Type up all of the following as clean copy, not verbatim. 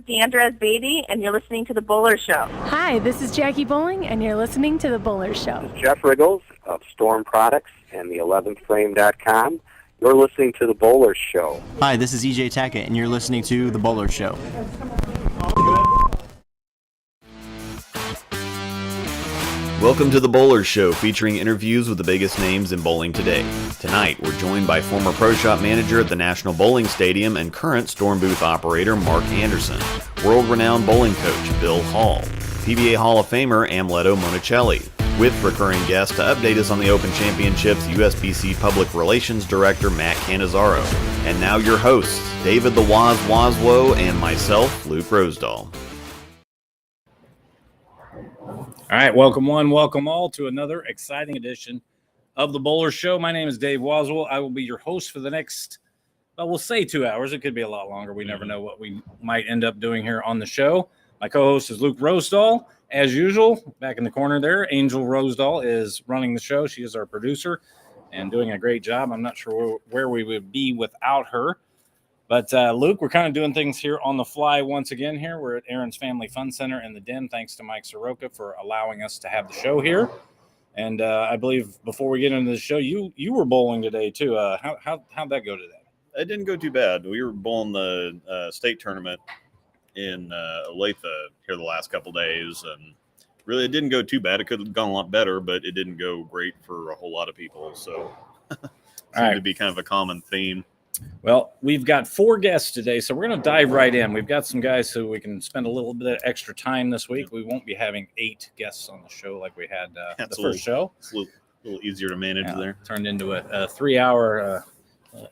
Deandra's baby, and you're listening to The Bowler Show. Hi, this is Jackie Bowling, and you're listening to The Bowler Show. This is Jeff Riggles of Storm Products and the 11thframe.com. You're listening to The Bowler Show. Hi, this is EJ Tackett, and you're listening to The Bowler Show. Welcome to The Bowler Show, featuring interviews with the biggest names in bowling today. Tonight, we're joined by former Pro Shop manager at the National Bowling Stadium and current Storm Booth operator Mark Anderson, world-renowned bowling coach Bill Hall, PBA Hall of Famer Amleto Monacelli, with recurring guest to update us on the Open Championships, USBC Public Relations Director Matt Cannizzaro. And now your hosts, David the Waz Waswo and myself, Luke Rosedal. All right, welcome one, welcome all to another exciting edition of The Bowler Show. My name is Dave Waswo. I will be your host for the next, well, we'll say 2 hours. It could be a lot longer. We never know what we might end up doing here on the show. My co-host is Luke Rosedal. As usual, back in the corner there, Angel Rosedal is running the show. She is our producer and doing a great job. I'm not sure where we would be without her. But, Luke, we're kind of doing things here on the fly once again here. We're at Aaron's Family Fun Center in the Den, thanks to Mike Soroka for allowing us to have the show here. And I believe before we get into the show, you were bowling today, too. How'd that go today? It didn't go too bad. We were bowling the state tournament in Olathe here the last couple days, and really it didn't go too bad. It could have gone a lot better, but it didn't go great for a whole lot of people. So seemed to be kind of a common theme. Well, we've got 4 guests today, so we're going to dive right in. We've got some guys so we can spend a little bit of extra time this week. We won't be having 8 guests on the show like we had the first show. It's a little easier to manage there. Turned into a 3-hour,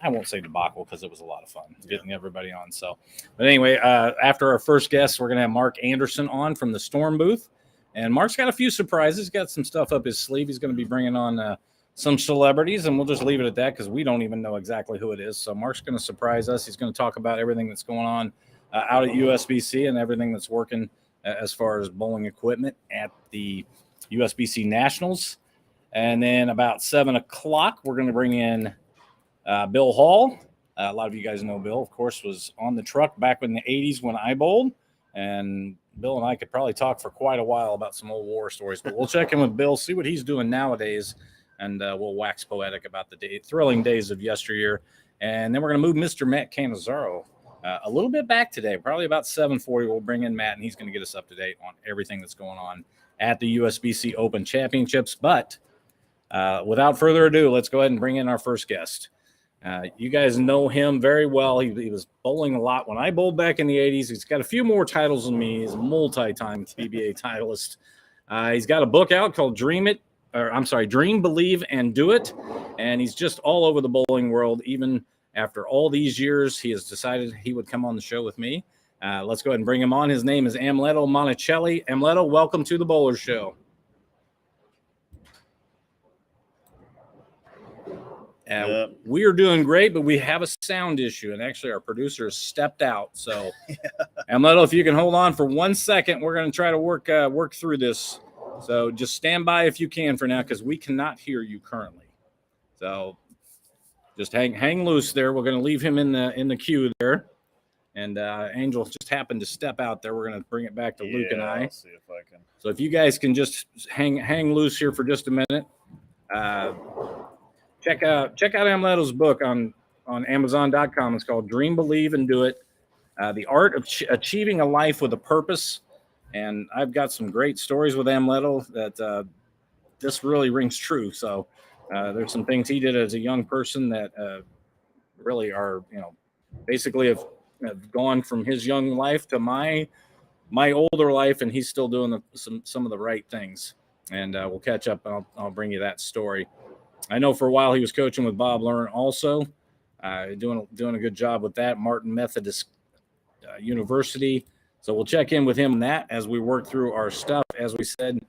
I won't say debacle because it was a lot of fun getting everybody on. So, but anyway, after our first guest, we're going to have Mark Anderson on from the Storm Booth. And Mark's got a few surprises. He's got some stuff up his sleeve. He's going to be bringing on some celebrities, and we'll just leave it at that because we don't even know exactly who it is. So Mark's going to surprise us. He's going to talk about everything that's going on out at USBC and everything that's working as far as bowling equipment at the USBC Nationals. And then about 7 o'clock, we're going to bring in Bill Hall. A lot of you guys know Bill, of course, was on the truck back in the 80s when I bowled. And Bill and I could probably talk for quite a while about some old war stories. But we'll check in with Bill, see what he's doing nowadays. And we'll wax poetic about the thrilling days of yesteryear. And then we're going to move Mr. Matt Cannizzaro a little bit back today, probably about 7:40. We'll bring in Matt, and he's going to get us up to date on everything that's going on at the USBC Open Championships. But without further ado, let's go ahead and bring in our first guest. You guys know him very well. He was bowling a lot when I bowled back in the 80s. He's got a few more titles than me. He's a multi-time PBA titleist. He's got a book out called Dream, Believe, and Do It. And he's just all over the bowling world. Even after all these years, he has decided he would come on the show with me. Let's go ahead and bring him on. His name is Amleto Monacelli. Amleto, welcome to the Bowler Show. We are doing great, but we have a sound issue. And actually, our producer has stepped out. So, Amleto, if you can hold on for 1 second, we're going to try to work through this. So just stand by if you can for now, because we cannot hear you currently. So just hang loose there. We're going to leave him in the queue there. And Angel just happened to step out there. We're going to bring it back to Luke and I. I'll see if I can. So if you guys can just hang loose here for just a minute. Check out Amleto's book on Amazon.com. It's called Dream, Believe, and Do It. The Art of Achieving a Life with a Purpose. And I've got some great stories with Amleto that this really rings true. So there's some things he did as a young person that really are, basically have gone from his young life to my older life, and he's still doing some of the right things. And we'll catch up, and I'll bring you that story. I know for a while he was coaching with Bob Learn also, doing a good job with that, Martin Methodist University. So we'll check in with him on that as we work through our stuff. As we said,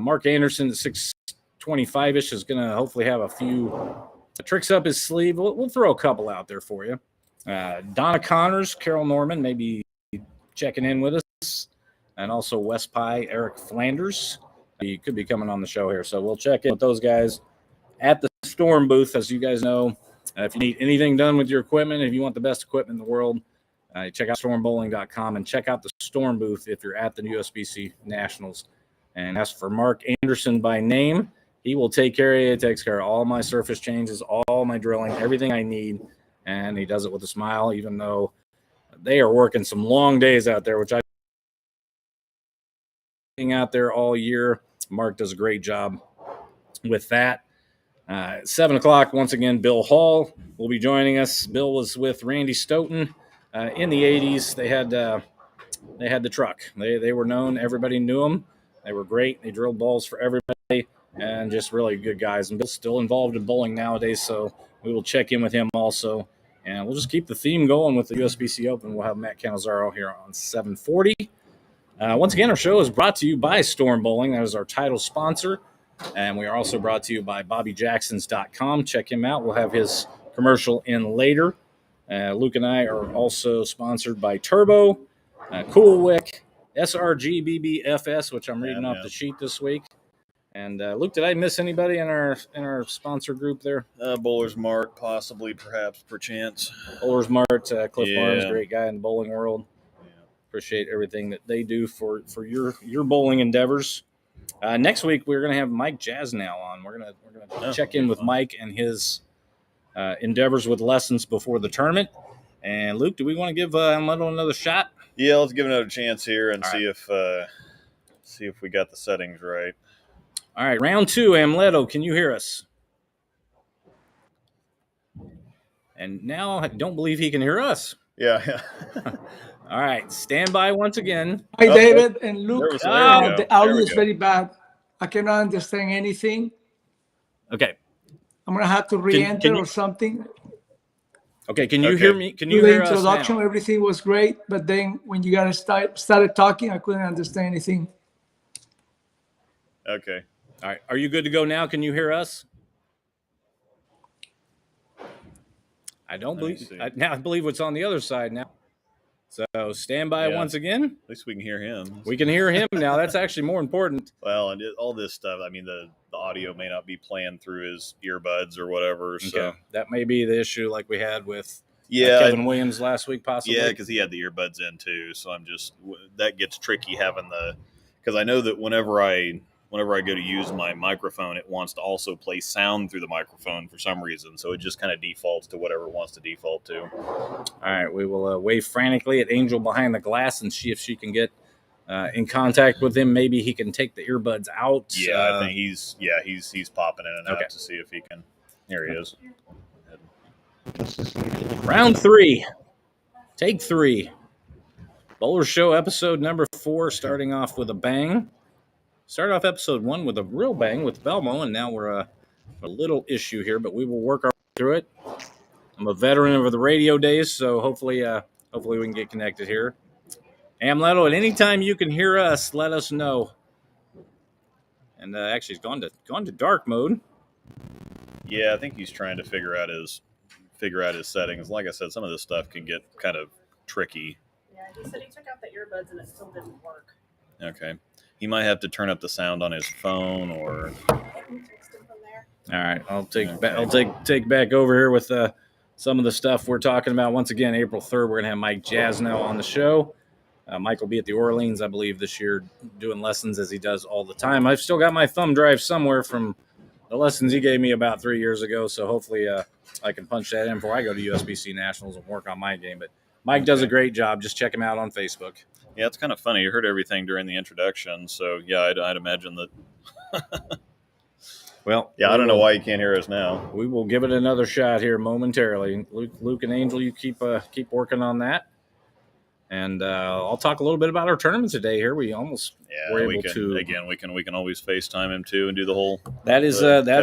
Mark Anderson at 625-ish is going to hopefully have a few tricks up his sleeve. We'll throw a couple out there for you. Donna Connors, Carol Norman, maybe checking in with us. And also Wes Pye, Eric Flanders. He could be coming on the show here. So we'll check in with those guys at the Storm booth. As you guys know, if you need anything done with your equipment, if you want the best equipment in the world, Check out stormbowling.com and check out the Storm booth if you're at the USBC Nationals. And ask for Mark Anderson by name. He will take care of you. He takes care of all my surface changes, all my drilling, everything I need. And he does it with a smile, even though they are working some long days out there, which I've been out there all year. Mark does a great job with that. 7 o'clock, once again, Bill Hall will be joining us. Bill was with Randy Stoughton in the 80s. They had the truck. They were known. Everybody knew them. They were great. They drilled balls for everybody and just really good guys. And Bill's still involved in bowling nowadays, so we will check in with him also. And we'll just keep the theme going with the USBC Open. We'll have Matt Cannizzaro here on 740. Once again, our show is brought to you by Storm Bowling. That is our title sponsor. And we are also brought to you by BobbyJacksons.com. Check him out. We'll have his commercial in later. Luke and I are also sponsored by Turbo, Coolwick, SRGBBFS, which I'm reading off the sheet this week. And Luke, did I miss anybody in our sponsor group there? Bowler's Mart, possibly, perhaps, perchance. Bowler's Mart, Cliff Barnes, great guy in the bowling world. Yeah. Appreciate everything that they do for your bowling endeavors. Next week we're gonna have Mike Jasnow on. We're gonna check in with Mike and his endeavors with lessons before the tournament. And Luke, do we want to give Amleto another shot? Yeah, let's give it another chance here and see if we got the settings right. All right, round 2, Amleto, can you hear us? And now I don't believe he can hear us. Yeah. All right, stand by once again. Hi, David and Luke. There the audio is very bad. I cannot understand anything. Okay. I'm going to have to re-enter or something. Okay, can you hear me? Can you Do hear the introduction, us now? everything was great, but then when you guys started talking, I couldn't understand anything. Okay. All right, are you good to go now? Can you hear us? I don't believe. I believe what's on the other side now. So stand by once again. At least we can hear him. We can hear him now. That's actually more important. Well, and all this stuff, I mean, the audio may not be playing through his earbuds or whatever. So okay. That may be the issue like we had with Kevin Williams last week, possibly. Yeah, because he had the earbuds in too. So that gets tricky having because I know that whenever I go to use my microphone, it wants to also play sound through the microphone for some reason. So it just kind of defaults to whatever it wants to default to. All right, we will wave frantically at Angel behind the glass and see if she can get in contact with him. Maybe he can take the earbuds out. Yeah, I think he's popping in and out to see if he can. Here he is. Round 3, take 3. Bowler Show episode number 4, starting off with a bang. Started off episode 1 with a real bang with Belmo, and now we're a little issue here, but we will work our way through it. I'm a veteran of the radio days, so hopefully we can get connected here. Amleto, at any time you can hear us, let us know. And actually, he's gone to dark mode. Yeah, I think he's trying to figure out his settings. Like I said, some of this stuff can get kind of tricky. Yeah, he said he took out the earbuds and it still didn't work. Okay. He might have to turn up the sound on his phone or. All right, I'll take back over here with some of the stuff we're talking about. Once again, April 3rd, we're gonna have Mike Jasnow on the show. Mike will be at the Orleans, I believe, this year, doing lessons as he does all the time. I've still got my thumb drive somewhere from the lessons he gave me about 3 years ago, so hopefully I can punch that in before I go to USBC Nationals and work on my game. But Mike does a great job. Just check him out on Facebook. Yeah, it's kind of funny. You heard everything during the introduction, so yeah, I'd imagine that. Well, yeah, I don't know why you can't hear us now. We will give it another shot here momentarily. Luke and Angel, you keep working on that, and I'll talk a little bit about our tournament today. Here, we almost were able to. Again, we can always FaceTime him too and do the whole. That's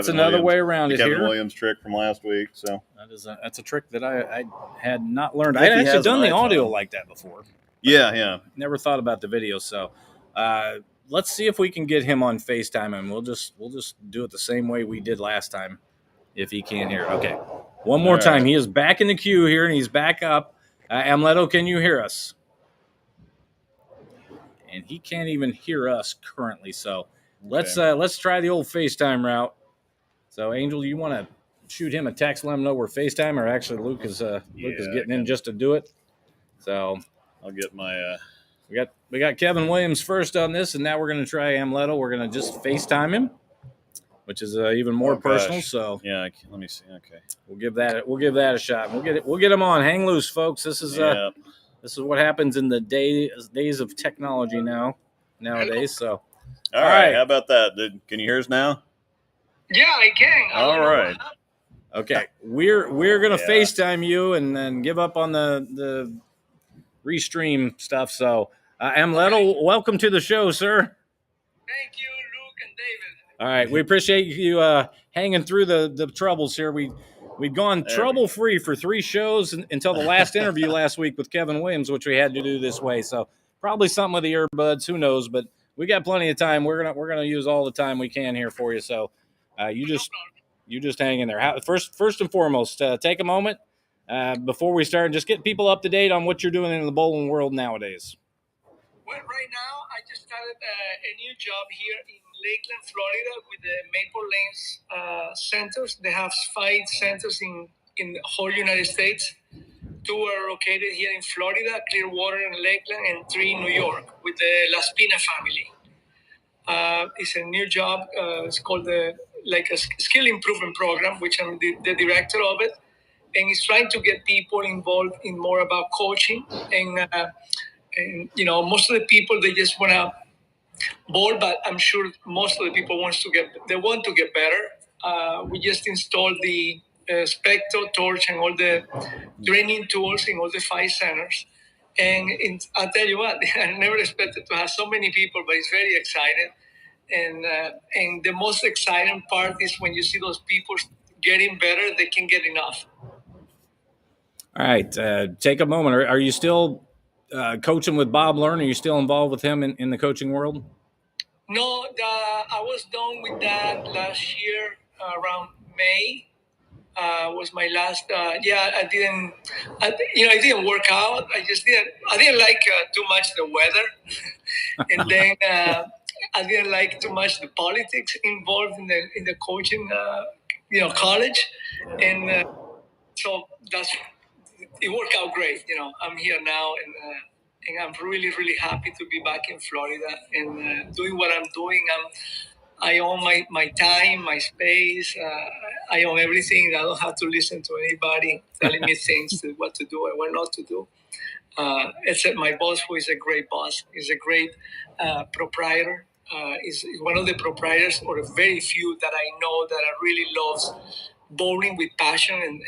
another way around it here. Kevin Williams trick from last week. So that's a trick that I had not learned. I had actually done the audio like that before. Yeah. Never thought about the video, so let's see if we can get him on FaceTime, and we'll just do it the same way we did last time, if he can't hear. Okay, one more time. He is back in the queue here, and he's back up. Amleto, can you hear us? And he can't even hear us currently, so let's try the old FaceTime route. So, Angel, you want to shoot him a text, let him know we're FaceTime, or actually Luke is getting in just to do it? So I'll get my. we got Kevin Williams first on this, and now we're going to try Amleto. We're going to just FaceTime him, which is even more personal. So yeah, let me see. Okay, we'll give that a shot. We'll get him on. Hang loose, folks. This is what happens in the days of technology nowadays. So all right. How about that? Can you hear us now? Yeah, I can. All right. Okay, we're gonna FaceTime you and then give up on the restream stuff. So, Amleto, welcome to the show, sir. Thank you, Luke and David. All right, we appreciate you hanging through the troubles here. We've gone trouble free for 3 shows until the last interview last week with Kevin Williams, which we had to do this way. So probably something with the earbuds, who knows? But we got plenty of time. We're gonna use all the time we can here for you. So you just hang in there. First and foremost, take a moment before we start and just get people up to date on what you're doing in the bowling world nowadays. Well, right now I just started a new job here in Lakeland, Florida, with the Maple Lanes centers. They have 5 centers in the whole United States. 2 are located here in Florida, Clearwater and Lakeland, and 3 in New York with the La Spina family. It's a new job. It's called a skill improvement program, which I'm the director of it, and it's trying to get people involved in more about coaching. And most of the people, they just want to bowl, but I'm sure most of the people want to get better. We just installed the Spectro, Torch, and all the training tools in all the 5 centers. And I'll tell you what, I never expected to have so many people, but it's very exciting. And the most exciting part is when you see those people getting better, they can't get enough. All right, take a moment. Are you still coaching with Bob Learn? Are you still involved with him in the coaching world? No, I was done with that last year around May. Was my last. I didn't work out. I didn't like too much the weather, and then I didn't like too much the politics involved in the coaching. College, and so it worked out great. I'm here now, and I'm really, really happy to be back in Florida and doing what I'm doing. I own my time, my space. I own everything. I don't have to listen to anybody telling me things what to do and what not to do. Except my boss, who is a great boss. He's a great proprietor. Is one of the proprietors, or a very few that I know that really loves bowling with passion and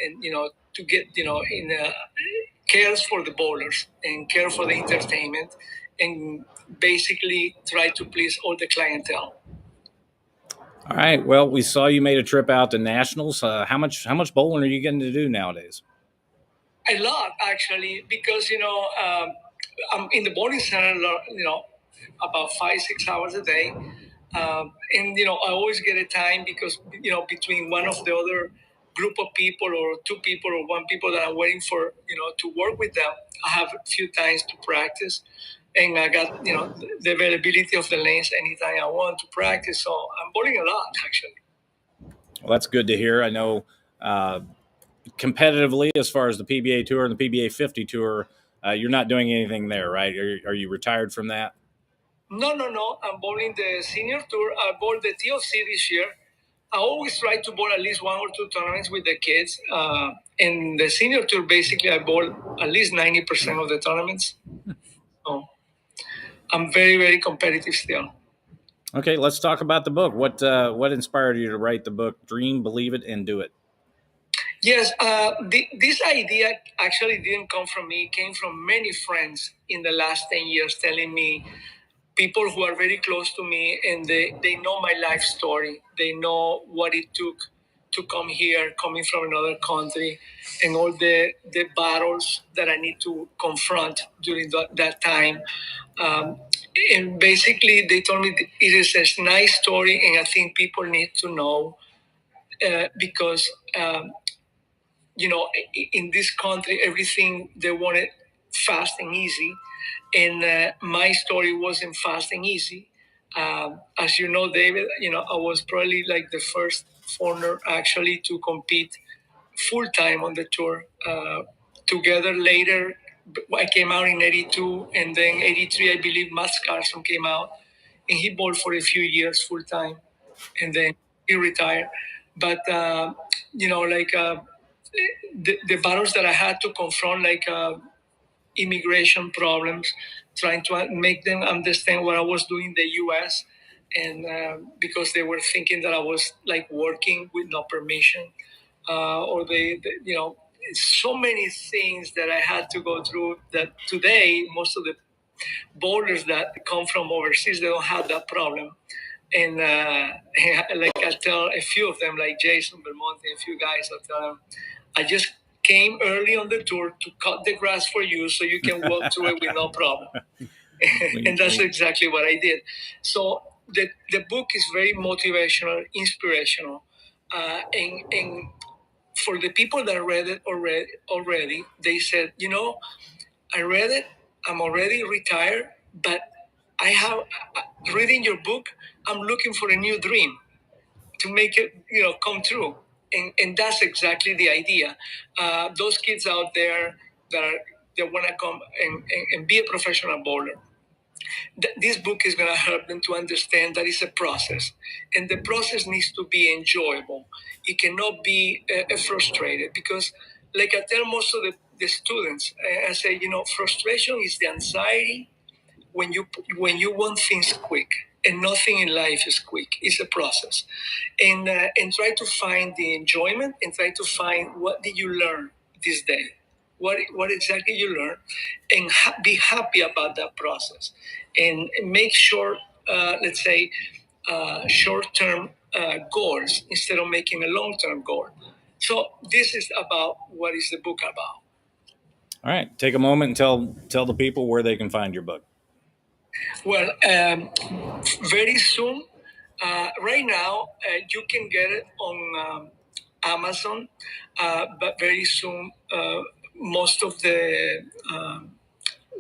to get cares for the bowlers and care for the entertainment and basically try to please all the clientele. All right. Well, we saw you made a trip out to nationals. How much bowling are you getting to do nowadays? A lot, actually, because I'm in the bowling center. About 5-6 hours a day, and I always get a time because between one of the other group of people or 2 people or 1 people that I'm waiting for to work with them, I have a few times to practice. And I got, the availability of the lanes anytime I want to practice. So I'm bowling a lot, actually. Well, that's good to hear. I know competitively, as far as the PBA Tour and the PBA 50 Tour, you're not doing anything there, right? Are you retired from that? No. I'm bowling the Senior Tour. I bowled the TOC this year. I always try to bowl at least 1 or 2 tournaments with the kids. In the Senior Tour, basically, I bowl at least 90% of the tournaments. So I'm very, very competitive still. Okay, let's talk about the book. What inspired you to write the book, Dream, Believe It, and Do It? Yes, this idea actually didn't come from me. It came from many friends in the last 10 years telling me, people who are very close to me, and they know my life story. They know what it took to come here, coming from another country, and all the battles that I need to confront during that time. And basically, they told me it is a nice story, and I think people need to know because, in this country, everything they wanted fast and easy. And my story wasn't fast and easy. As you know, David, I was probably like the first foreigner actually to compete full time on the tour. Together later I came out in 82, and then 83, I believe Matt Carson came out, and he bowled for a few years full time, and then he retired. But, the battles that I had to confront, immigration problems, trying to make them understand what I was doing in the U.S., and because they were thinking that I was working with no permission, or so many things that I had to go through that today most of the bowlers that come from overseas, they don't have that problem. And I tell a few of them, like Jason Belmonte and a few guys, I tell them, I just came early on the tour to cut the grass for you so you can walk through it with no problem. And that's exactly what I did. So the book is very motivational, inspirational, and for the people that read it already, they said, I read it, I'm already retired, but I have reading your book, I'm looking for a new dream to make it, come true. And that's exactly the idea. Those kids out there that want to come and be a professional bowler, this book is going to help them to understand that it's a process, and the process needs to be enjoyable. It cannot be frustrated, because like I tell most of the students, I say, frustration is the anxiety when you want things quick, and nothing in life is quick. It's a process, and try to find the enjoyment, and try to find what did you learn this day, what exactly you learned, and be happy about that process, and make sure, let's say, short-term goals instead of making a long-term goal. So this is about what is the book about. All right, take a moment and tell the people where they can find your book. Well, very soon. Right now, you can get it on Amazon, but very soon, most of the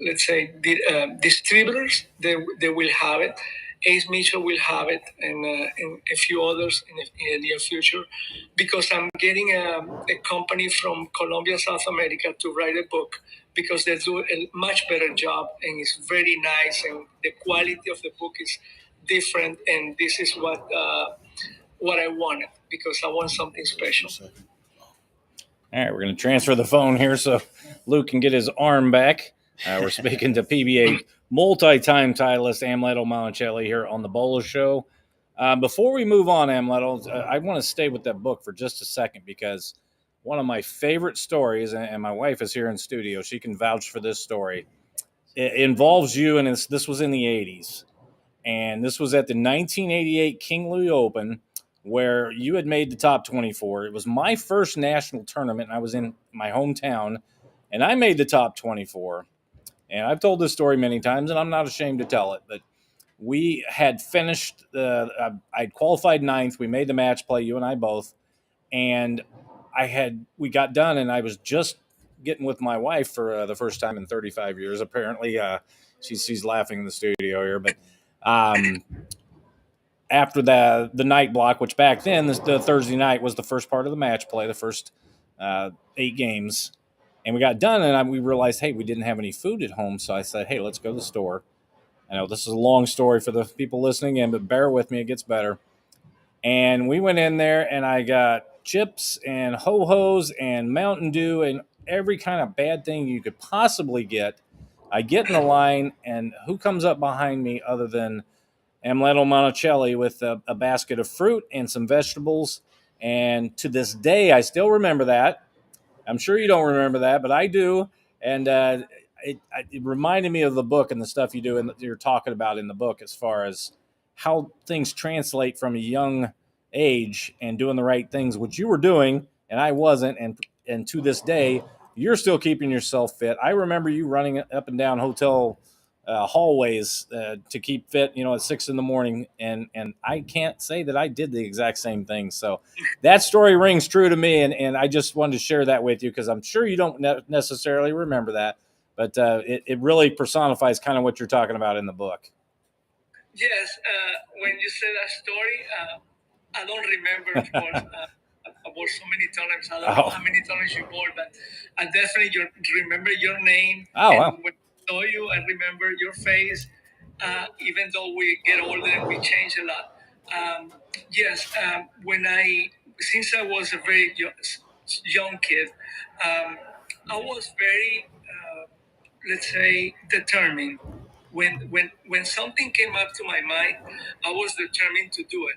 let's say the distributors, they will have it. Ace Mitchell will have it, and a few others in the near future, because I'm getting a company from Colombia, South America, to write a book, because they do a much better job, and it's very nice, and the quality of the book is different, and this is what I wanted, because I want something special. All right, we're going to transfer the phone here so Luke can get his arm back. We're speaking to PBA multi-time titleist Amleto Monacelli here on the Bowler Show. Before we move on, Amleto, I want to stay with that book for just a second, because one of my favorite stories, and my wife is here in studio, she can vouch for this story. It involves you, and this was in the 80s. And this was at the 1988 King Louis Open, where you had made the top 24. It was my first national tournament, and I was in my hometown, and I made the top 24. And I've told this story many times, and I'm not ashamed to tell it, but we had finished, I'd qualified ninth. We made the match play, you and I both, and we got done, and I was just getting with my wife for the first time in 35 years. Apparently, she's laughing in the studio here, but after the night block, which back then the Thursday night was the first part of the match play, the first 8 games, and we got done, and we realized, hey, we didn't have any food at home, so I said, hey, let's go to the store. I know this is a long story for the people listening in, but bear with me, it gets better. And we went in there, and I got chips and Ho-Hos and Mountain Dew and every kind of bad thing you could possibly get. I get in the line, and who comes up behind me other than Amleto Monacelli with a basket of fruit and some vegetables. And to this day, I still remember that. I'm sure you don't remember that, but I do. And it reminded me of the book and the stuff you do and you're talking about in the book, as far as how things translate from a young age and doing the right things, which you were doing and I wasn't. And to this day, you're still keeping yourself fit. I remember you running up and down hotel hallways to keep fit, at 6 a.m. And I can't say that I did the exact same thing. So that story rings true to me. And I just wanted to share that with you, because I'm sure you don't necessarily remember that, but it really personifies kind of what you're talking about in the book. Yes. When you say that story, I don't remember, of course. bowled so many times. I don't know how many times you bowled, but I definitely remember your name. Oh, wow. And when I saw you, I remember your face. Even though we get older and we change a lot. Yes, since I was a very young kid, I was very, let's say, determined. When something came up to my mind, I was determined to do it.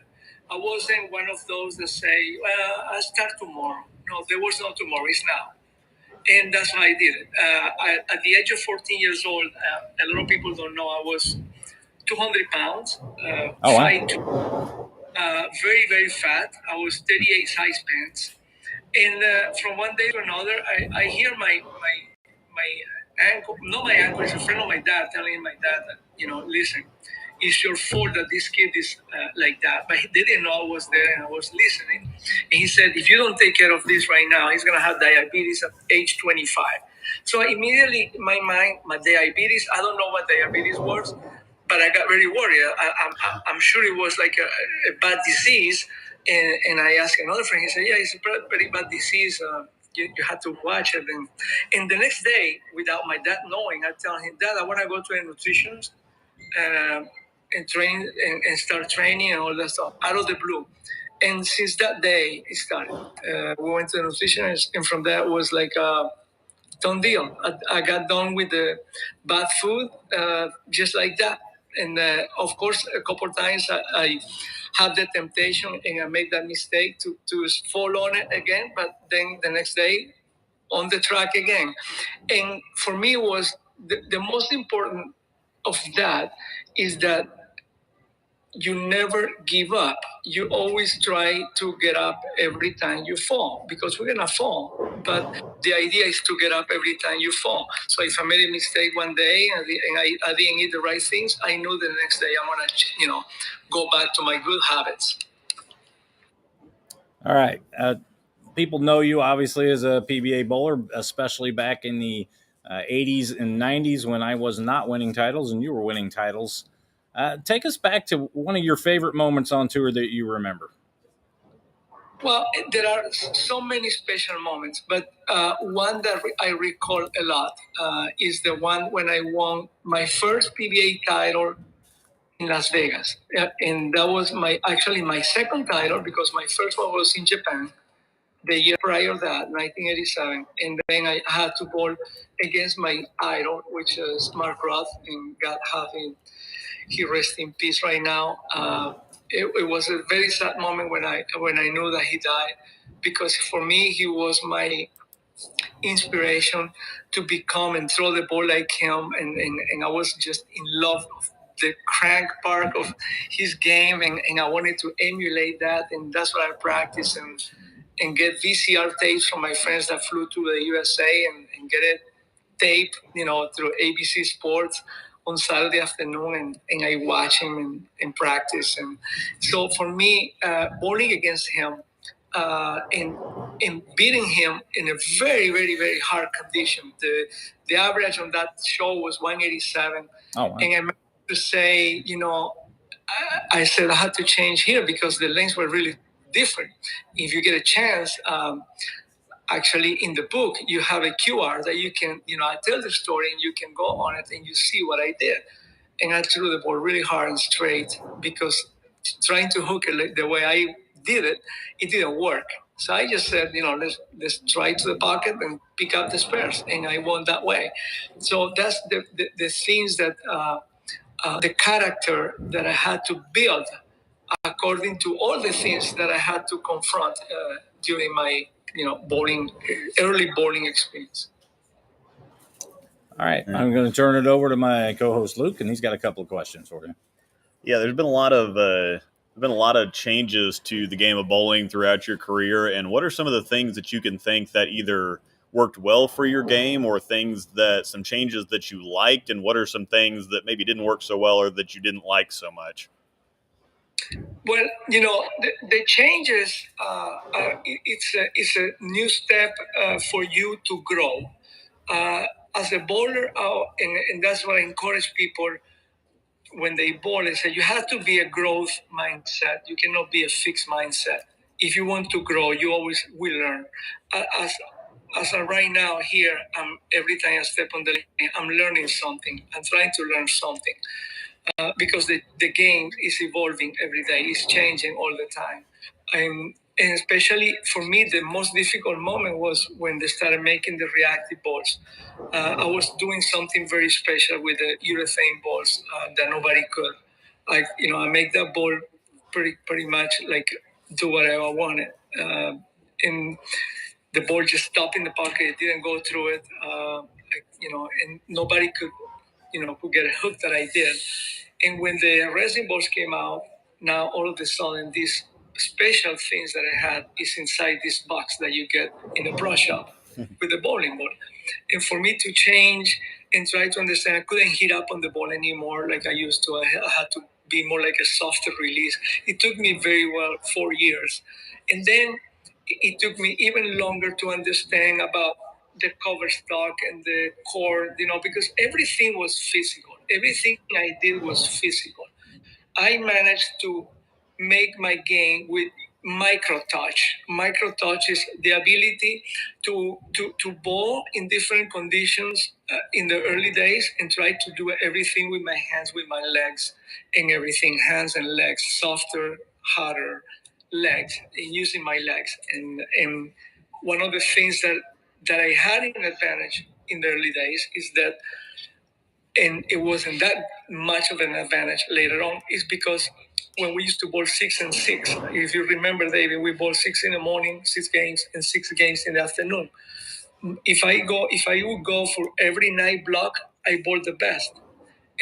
I wasn't one of those that say, "Well, I'll start tomorrow." No, there was no tomorrow. It's now, and that's why I did it. At the age of 14 years old, a lot of people don't know I was 200 pounds, Oh, wow. 5'2", very, very fat. I was 38 size pants. And from one day to another, I hear my uncle, not my uncle, it's a friend of my dad, telling my dad that, listen, it's your fault that this kid is like that. But they didn't know I was there and I was listening. And he said, if you don't take care of this right now, he's going to have diabetes at age 25. So immediately, in my mind, my diabetes, I don't know what diabetes was, but I got very worried. I'm sure it was like a bad disease. And I asked another friend, he said, yeah, it's a very bad disease. You had to watch it. And the next day, without my dad knowing, I tell him, Dad, I want to go to a nutritionist and train and start training and all that stuff out of the blue. And since that day, it started. We went to a nutritionist, and from that was like done deal. I got done with the bad food just like that. And of course, a couple of times I had the temptation and I made that mistake to fall on it again. But then the next day, on the track again. And for me, was the most important of that is that you never give up. You always try to get up every time you fall, because we're gonna fall. But the idea is to get up every time you fall. So if I made a mistake one day and I didn't eat the right things, I knew the next day I'm gonna, go back to my good habits. All right. People know you obviously as a PBA bowler, especially back in the 80s and 90s when I was not winning titles and you were winning titles. Take us back to one of your favorite moments on tour that you remember. Well, there are so many special moments, but one that I recall a lot is the one when I won my first PBA title in Las Vegas. And that was my second title, because my first one was in Japan the year prior to that, 1987. And then I had to bowl against my idol, which is Mart, and God have him, he rests in peace right now. It was a very sad moment when I knew that he died, because for me he was my inspiration to become and throw the ball like him, and I was just in love with the crank part of his game, and I wanted to emulate that, and that's what I practiced and get VCR tapes from my friends that flew to the USA and get it taped, through ABC Sports on Saturday afternoon, and I watch him and practice. And so for me, bowling against him and beating him in a very, very, very hard condition. The average on that show was 187. Oh, wow. And I meant to say, I said I had to change here because the lanes were really different. If you get a chance, actually in the book, you have a QR that you can, I tell the story and you can go on it and you see what I did. And I threw the ball really hard and straight, because trying to hook it the way I did it, it didn't work. So I just said, let's try to the pocket and pick up the spares. And I won that way. So that's the things that, the character that I had to build according to all the things that I had to confront during my, early bowling experience. All right. I'm going to turn it over to my co-host Luke, and he's got a couple of questions for you. Yeah, there's been a lot of changes to the game of bowling throughout your career. And what are some of the things that you can think that either worked well for your game, or some changes that you liked, and what are some things that maybe didn't work so well or that you didn't like so much? Well, the changes, it's a new step for you to grow. As a bowler, and that's what I encourage people when they bowl, is that you have to be a growth mindset. You cannot be a fixed mindset. if you want to grow, you always will learn. As of right now here, every time I step on the lane, I'm learning something. I'm trying to learn something because the game is evolving every day. It's changing all the time. And especially for me, the most difficult moment was when they started making the reactive balls. I was doing something very special with the urethane balls that nobody could. I make that ball pretty much like do whatever I wanted. And the ball just stopped in the pocket. It didn't go through it. And nobody could get a hook that I did. And when the resin balls came out, now all of a sudden these special things that I had is inside this box that you get in a brush shop with the bowling ball. And for me to change and try to understand, I couldn't hit up on the ball anymore like I used to. I had to be more like a softer release. It took me very well 4 years. And then it took me even longer to understand about the cover stock and the core, because everything was physical. Everything I did was physical. I managed to make my game with micro touch. Micro touch is the ability to bowl in different conditions in the early days and try to do everything with my hands, with my legs, and everything, hands and legs, softer, harder legs, and using my legs. And one of the things that I had an advantage in the early days is that, and it wasn't that much of an advantage later on, is because when we used to bowl 6 and 6, if you remember, David, we bowl 6 in the morning, 6 games, and 6 games in the afternoon. If I would go for every night block, I bowl the best.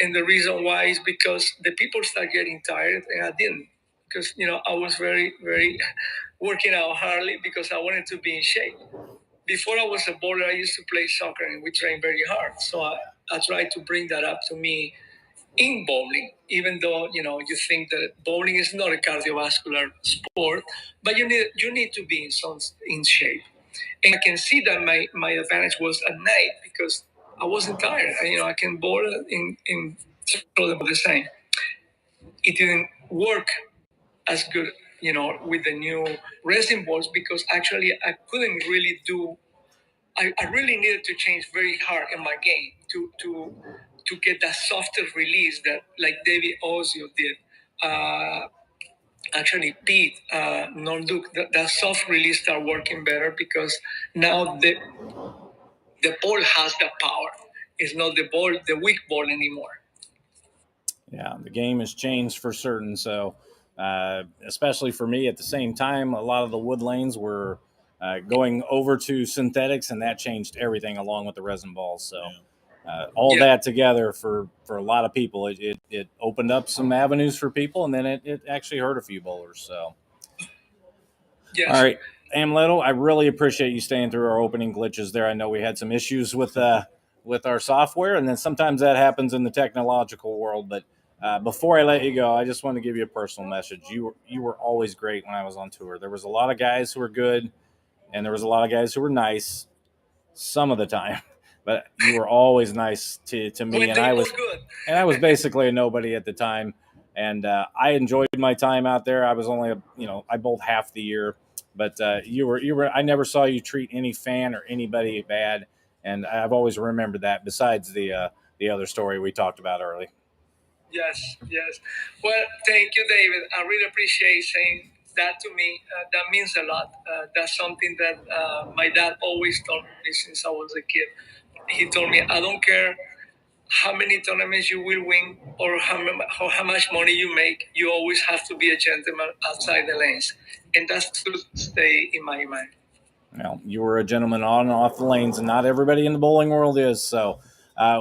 And the reason why is because the people start getting tired, and I didn't, because I was very, very working out hardly because I wanted to be in shape. Before I was a bowler, I used to play soccer and we trained very hard. So I tried to bring that up to me in bowling, even though, you think that bowling is not a cardiovascular sport, but you need to be in shape. And I can see that my advantage was at night because I wasn't tired. I can bowl in the same. It didn't work as good, with the new resin balls because actually I couldn't really do. I really needed to change very hard in my game to get that softer release that like David Ozio did. Actually, Pete Norduke, that soft release started working better because now the ball has the power. It's not the weak ball anymore. Yeah, the game has changed for certain. So, especially for me at the same time, a lot of the wood lanes were going over to synthetics, and that changed everything along with the resin balls. So, all that together for a lot of people, it opened up some avenues for people, and then it actually hurt a few bowlers. So, Yes. All right, Amleto, I really appreciate you staying through our opening glitches there. I know we had some issues with our software, and then sometimes that happens in the technological world. But before I let you go, I just want to give you a personal message. You were always great when I was on tour. There was a lot of guys who were good, and there was a lot of guys who were nice some of the time. But you were always nice to me, and I was basically a nobody at the time. And I enjoyed my time out there. I was only I bowled half the year, but you were. I never saw you treat any fan or anybody bad, and I've always remembered that. Besides the other story we talked about early. Yes. Well, thank you, David. I really appreciate saying that to me. That means a lot. That's something that my dad always told me since I was a kid. He told me, I don't care how many tournaments you will win or how much money you make, you always have to be a gentleman outside the lanes. And that's to stay in my mind. Well, you were a gentleman on and off the lanes, and not everybody in the bowling world is. So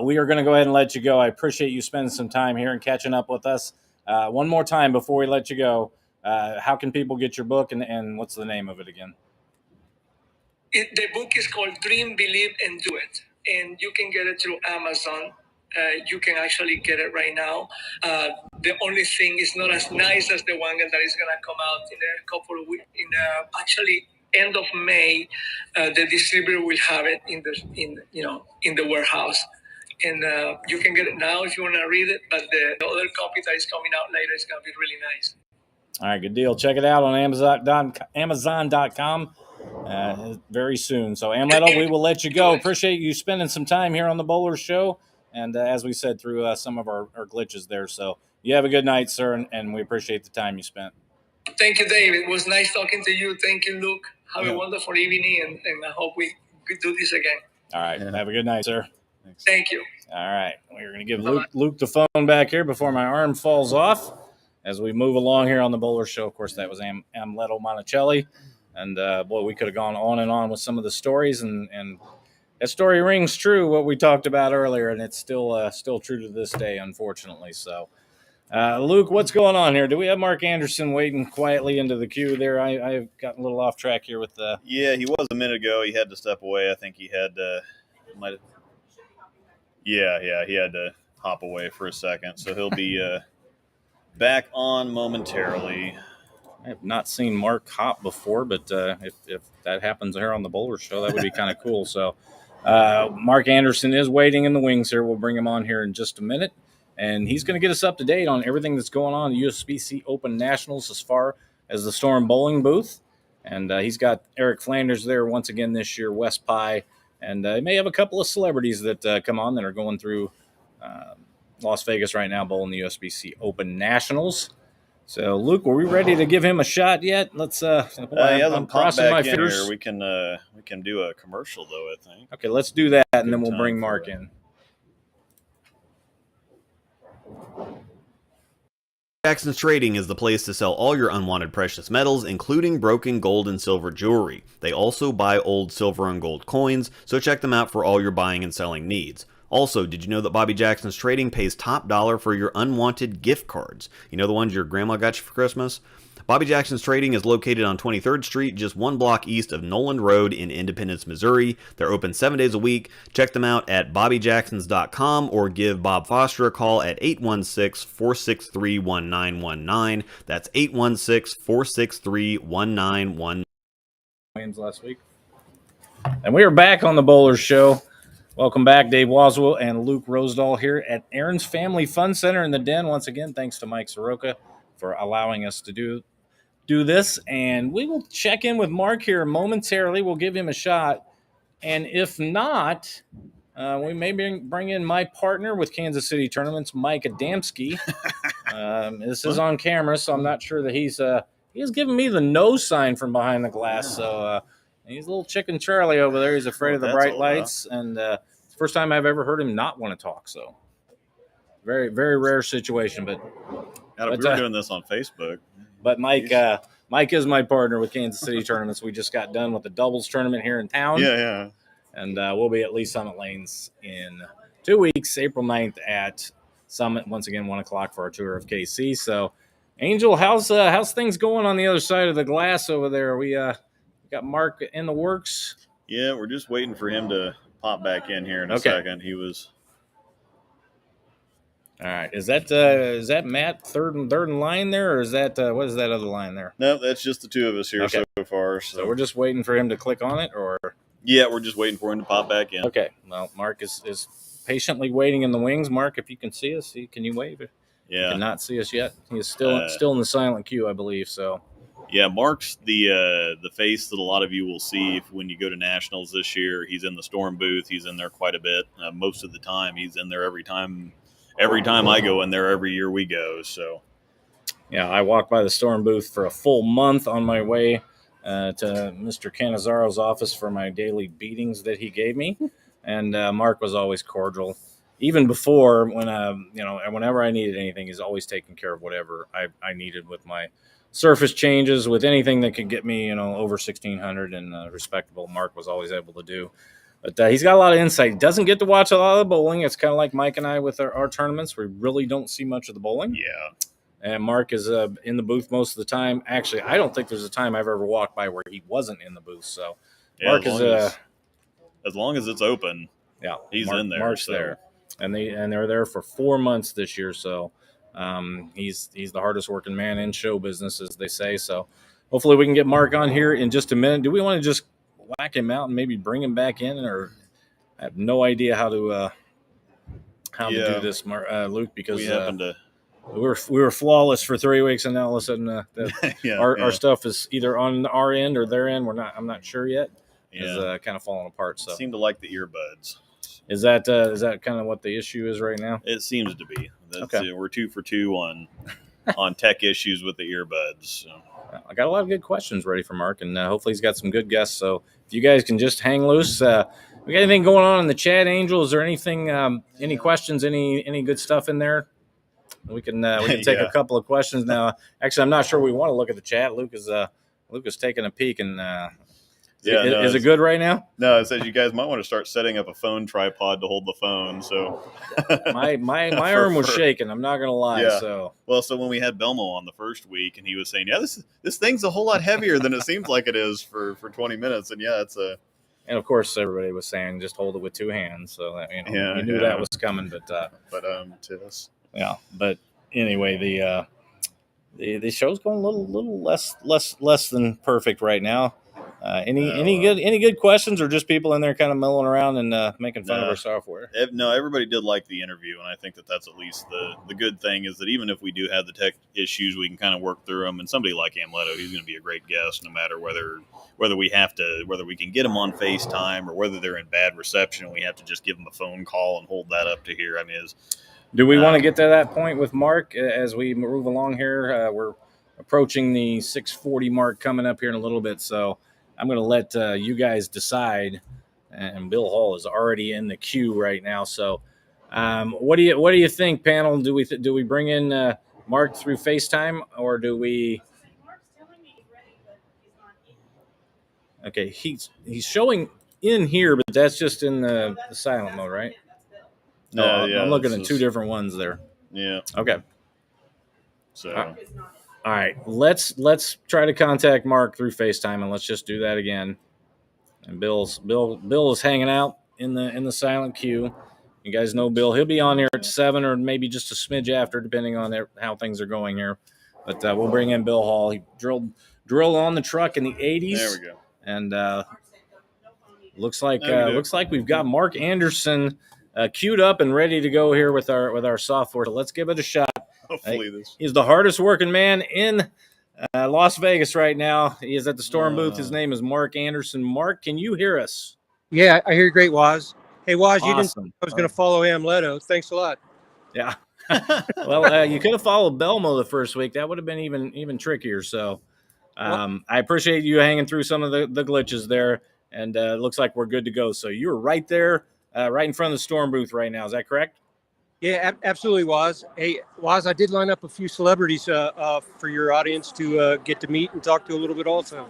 we are going to go ahead and let you go. I appreciate you spending some time here and catching up with us. One more time before we let you go, how can people get your book, and what's the name of it again? The book is called Dream, Believe, and Do It. And you can get it through Amazon. You can actually get it right now. The only thing is not as nice as the one that is going to come out in a couple of weeks. Actually, end of May, the distributor will have it in the warehouse. And you can get it now if you want to read it. But the other copy that is coming out later is going to be really nice. All right, good deal. Check it out on Amazon.com very soon. So, Amleto, we will let you go. Appreciate you spending some time here on the Bowler Show. And as we said, through some of our glitches there. So, you have a good night, sir, and we appreciate the time you spent. Thank you, Dave. It was nice talking to you. Thank you, Luke. Have a wonderful evening, and I hope we could do this again. All right. Yeah. Have a good night, sir. Thanks. Thank you. All right. We're going to give Luke the phone back here before my arm falls off as we move along here on the Bowler Show. Of course, that was Amleto Monacelli. And, boy, we could have gone on and on with some of the stories. And that story rings true, what we talked about earlier, and it's still true to this day, unfortunately. So, Luke, what's going on here? Do we have Mark Anderson waiting quietly into the queue there? I've gotten a little off track here with the... Yeah, he was a minute ago. He had to step away. I think he had he had to hop away for a second. So he'll be back on momentarily. I have not seen Mark hop before, but if that happens here on the Bowler Show, that would be kind of cool. So Mark Anderson is waiting in the wings here. We'll bring him on here in just a minute. And he's going to get us up to date on everything that's going on in the Usbc Open Nationals as far as the Storm Bowling booth. And he's got Eric Flanders there once again this year, West Pie. And he may have a couple of celebrities that come on that are going through Las Vegas right now, bowling the Usbc Open Nationals. So, Luke, are we ready to give him a shot yet? Let's. He hasn't popped back in here. We can do a commercial though, I think. Okay, let's do that, and then we'll bring Mark in. Jackson's Trading is the place to sell all your unwanted precious metals, including broken gold and silver jewelry. They also buy old silver and gold coins, so check them out for all your buying and selling needs. Also, did you know that Bobby Jackson's Trading pays top dollar for your unwanted gift cards? You know the ones your grandma got you for Christmas? Bobby Jackson's Trading is located on 23rd Street, just one block east of Noland Road in Independence, Missouri. They're open 7 days a week. Check them out at bobbyjacksons.com or give Bob Foster a call at 816-463-1919. That's 816-463-1919. Last week. And we are back on the Bowler Show. Welcome back, Dave Waswo and Luke Rosedal here at Aaron's Family Fun Center in the Den. Once again, thanks to Mike Soroka for allowing us to do this. And we will check in with Mark here momentarily. We'll give him a shot. And if not, we may bring in my partner with Kansas City Tournaments, Mike Adamski. This is on camera, so I'm not sure that he's giving me the no sign from behind the glass. So he's a little chicken Charlie over there. He's afraid of the bright lights. And it's the first time I've ever heard him not want to talk. So very, very rare situation. But we're doing this on Facebook. But Mike is my partner with Kansas City Tournaments. We just got done with the doubles tournament here in town. Yeah. And we'll be at Lee Summit Lanes in 2 weeks, April 9th at Summit. Once again, 1 o'clock for our tour of KC. So, Angel, how's things going on the other side of the glass over there? We got Mark in the works. Yeah, we're just waiting for him to pop back in here in a second. He was. All right. Is that Matt third in line there, or is that what is that other line there? No, that's just the two of us here so far. So we're just waiting for him to click on it, or yeah, we're just waiting for him to pop back in. Okay. Well, Mark is patiently waiting in the wings. Mark, if you can see us, can you wave? Yeah. He cannot see us yet. He's still in the silent queue, I believe. So. Yeah, Mark's the face that a lot of you will see when you go to Nationals this year. He's in the Storm booth. He's in there quite a bit. Most of the time, he's in there every time I go in there, every year we go. So, yeah, I walked by the Storm booth for a full month on my way to Mr. Cannizzaro's office for my daily beatings that he gave me, and Mark was always cordial. Even before, whenever I needed anything, he's always taking care of whatever I needed with my surface changes, with anything that could get me, over 1,600 and respectable. Mark was always able to do. But he's got a lot of insight. He doesn't get to watch a lot of the bowling. It's kind of like Mike and I with our tournaments. We really don't see much of the bowling. Yeah. And Mark is in the booth most of the time. Actually, I don't think there's a time I've ever walked by where he wasn't in the booth. So yeah, Mark as long as it's open, yeah, he's in there. Mark's there. And they're there for 4 months this year. So he's the hardest working man in show business, as they say. So hopefully we can get Mark on here in just a minute. Do we want to just whack him out and maybe bring him back in, or I have no idea how to do this, Luke, because we happen to we were flawless for 3 weeks, and now all of a sudden our stuff is either on our end or their end. I'm not sure yet. Is kind of falling apart. So seem to like the earbuds. Is that kind of what the issue is right now? It seems to be. Okay. We're 2 for 2 on tech issues with the earbuds. So. I got a lot of good questions ready for Mark, and hopefully he's got some good guests. So if you guys can just hang loose, we got anything going on in the chat, Angel? Is there anything, any questions, any good stuff in there? We can take a couple of questions now. Actually, I'm not sure we want to look at the chat. Luke is taking a peek, and is it good right now? No, it says you guys might want to start setting up a phone tripod to hold the phone. So my arm was shaking. I'm not gonna lie. Yeah. So when we had Belmo on the first week, and he was saying, this thing's a whole lot heavier than it seems like it is for 20 minutes, and it's a. And of course, everybody was saying just hold it with 2 hands, so that you knew that was coming. But to us, But anyway, the show's going a little less than perfect right now. Any good questions, or just people in there kind of milling around and making fun of our software? No, everybody did like the interview, and I think that's at least the good thing is that even if we do have the tech issues, we can kind of work through them. And somebody like Amleto, he's going to be a great guest, no matter whether we can get them on FaceTime or whether they're in bad reception and we have to just give them a phone call and hold that up to here. I mean, do we want to get to that point with Mark as we move along here? We're approaching the 6:40 mark coming up here in a little bit, so I'm going to let you guys decide. And Bill Hall is already in the queue right now. So, what do you think, panel? Do we bring in Mark through FaceTime, or do we? Okay, he's showing in here, but that's just in the silent mode, right? No, I'm looking at 2 different ones there. Yeah. Okay. So. All right, let's try to contact Mark through FaceTime, and let's just do that again. And Bill is hanging out in the silent queue. You guys know Bill. He'll be on here at 7 or maybe just a smidge after, depending on how things are going here. But we'll bring in Bill Hall. He drilled on the truck in the 80s. There we go. And looks like we've got Mark Anderson queued up and ready to go here with our software. So let's give it a shot. Hopefully he's the hardest working man in Las Vegas right now. He is at the Storm booth. His name is Mark Anderson. Mark, can you hear us? Yeah, I hear you great, Waz. Hey, Waz, Awesome. You didn't think I was going to follow Amleto. Thanks a lot. Yeah. Well, you could have followed Belmo the first week. That would have been even trickier. So I appreciate you hanging through some of the glitches there. And it looks like we're good to go. So you're right there, right in front of the Storm booth right now. Is that correct? Yeah, absolutely, Waz. Hey, Waz, I did line up a few celebrities for your audience to get to meet and talk to a little bit also.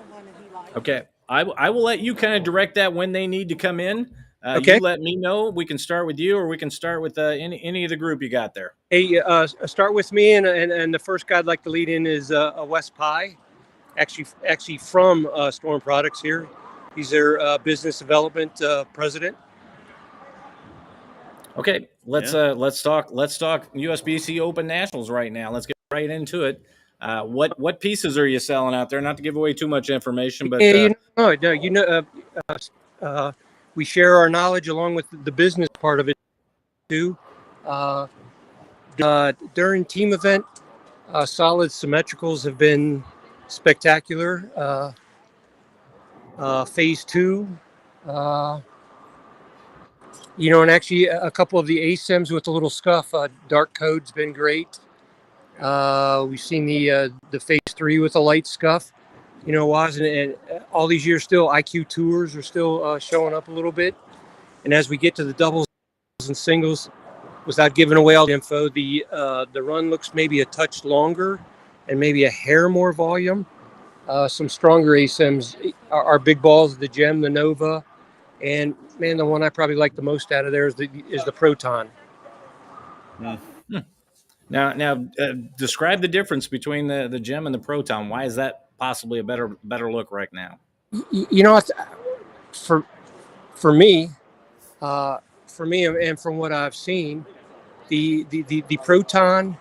Okay. I will let you kind of direct that when they need to come in. Okay. You let me know. We can start with you, or we can start with any of the group you got there. Hey, start with me, and the first guy I'd like to lead in is Wes Pye, actually from Storm Products here. He's their business development president. Okay, let's talk Usbc Open Nationals right now. Let's get right into it. What pieces are you selling out there? Not to give away too much information, but we share our knowledge along with the business part of it too. During team event, solid symmetricals have been spectacular. Phase 2. And actually a couple of the ASIMs with a little scuff. Dark Code's been great. We've seen the Phase 3 with a light scuff. And all these years still, IQ Tours are still showing up a little bit. And as we get to the doubles and singles, without giving away all the info, the run looks maybe a touch longer and maybe a hair more volume. Some stronger ASIMs are big balls, the Gem, the Nova. And man, the one I probably like the most out of there is the Proton. Now, describe the difference between the Gem and the Proton. Why is that possibly a better look right now? For me, and from what I've seen, the Proton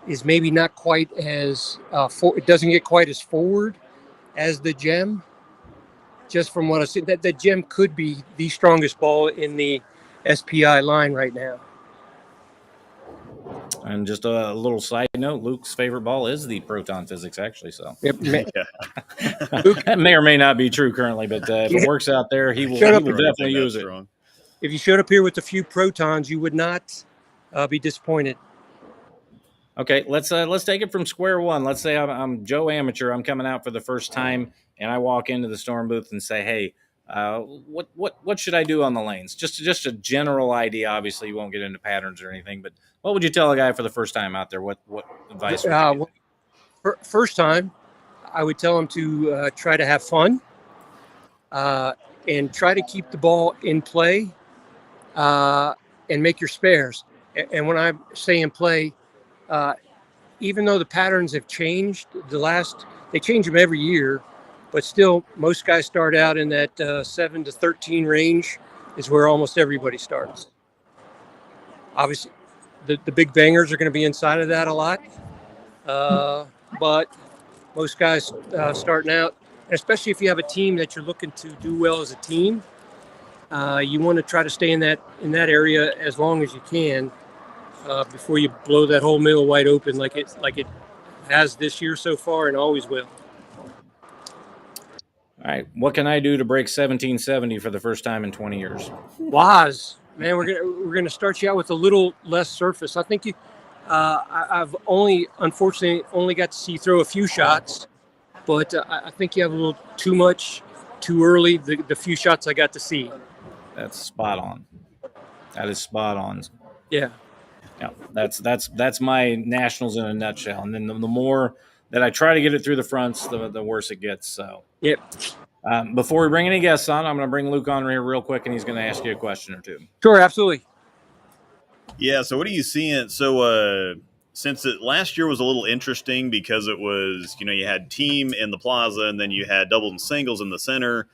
is maybe not quite as it doesn't get quite as forward as the Gem. Just from what I see, that Gem could be the strongest ball in the SPI line right now. And just a little side note, Luke's favorite ball is the proton physics, actually. So Yep. that may or may not be true currently, but if it works out there, he will definitely use it. If you showed up here with a few protons, you would not be disappointed. Okay, let's take it from square one. Let's say I'm Joe Amateur. I'm coming out for the first time, and I walk into the storm booth and say, "Hey, what should I do on the lanes?" Just a general idea. Obviously, you won't get into patterns or anything, but what would you tell a guy for the first time out there? What advice would you give? First time, I would tell him to try to have fun and try to keep the ball in play and make your spares. And when I say in play, even though the patterns have changed, they change them every year, but still most guys start out in that 7 to 13 range is where almost everybody starts. Obviously, the big bangers are going to be inside of that a lot, but most guys starting out, especially if you have a team that you're looking to do well as a team, you want to try to stay in that area as long as you can. Before you blow that whole middle wide open like it has this year so far and always will. All right, what can I do to break 1770 for the first time in 20 years? Waz, man, we're gonna start you out with a little less surface. I think I've unfortunately only got to see you throw a few shots, but I think you have a little too much too early. The few shots I got to see. That's spot on. That is spot on. Yeah. Yeah, that's my nationals in a nutshell. And then the more that I try to get it through the fronts, the worse it gets. So, yep. Before we bring any guests on, I'm going to bring Luke on here real quick, and he's going to ask you a question or two. Sure, absolutely. Yeah. So, what are you seeing? So, since last year was a little interesting because it was, you had team in the plaza, and then you had doubles and singles in the center.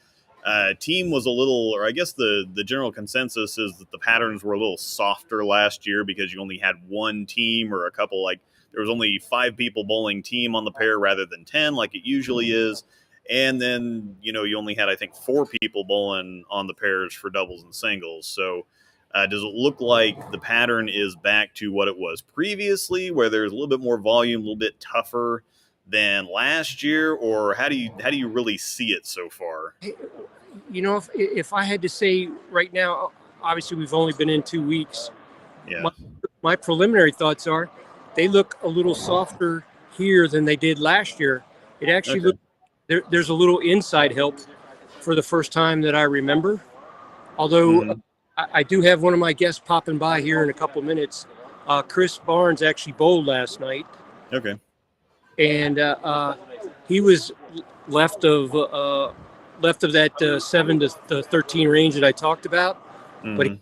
Team was a little, or I guess the general consensus is that the patterns were a little softer last year because you only had one team or a couple, like there was only 5 people bowling team on the pair rather than 10 like it usually is. And then, you only had, I think, 4 people bowling on the pairs for doubles and singles. So does it look like the pattern is back to what it was previously, where there's a little bit more volume, a little bit tougher than last year, or how do you really see it so far? If I had to say right now, obviously we've only been in 2 weeks. Yeah. My preliminary thoughts are they look a little softer here than they did last year. It actually looked there's a little inside help for the first time that I remember. Although I do have one of my guests popping by here in a couple of minutes. Chris Barnes actually bowled last night. Okay. And he was left of that 7 to 13 range that I talked about, but he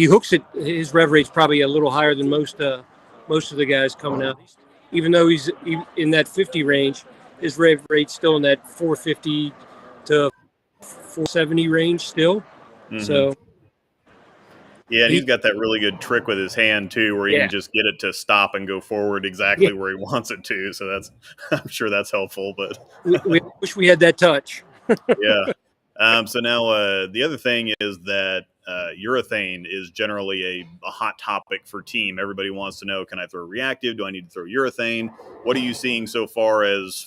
hooks it. His rev rate's probably a little higher than most of the guys coming out. Even though he's in that 50 range, his rev rate's still in that 450 to 470 range still. So. Yeah, and he's got that really good trick with his hand too, where he can just get it to stop and go forward exactly where he wants it to. So I'm sure that's helpful. But we wish we had that touch. Yeah. So now the other thing is that urethane is generally a hot topic for team. Everybody wants to know: can I throw reactive? Do I need to throw urethane? What are you seeing so far as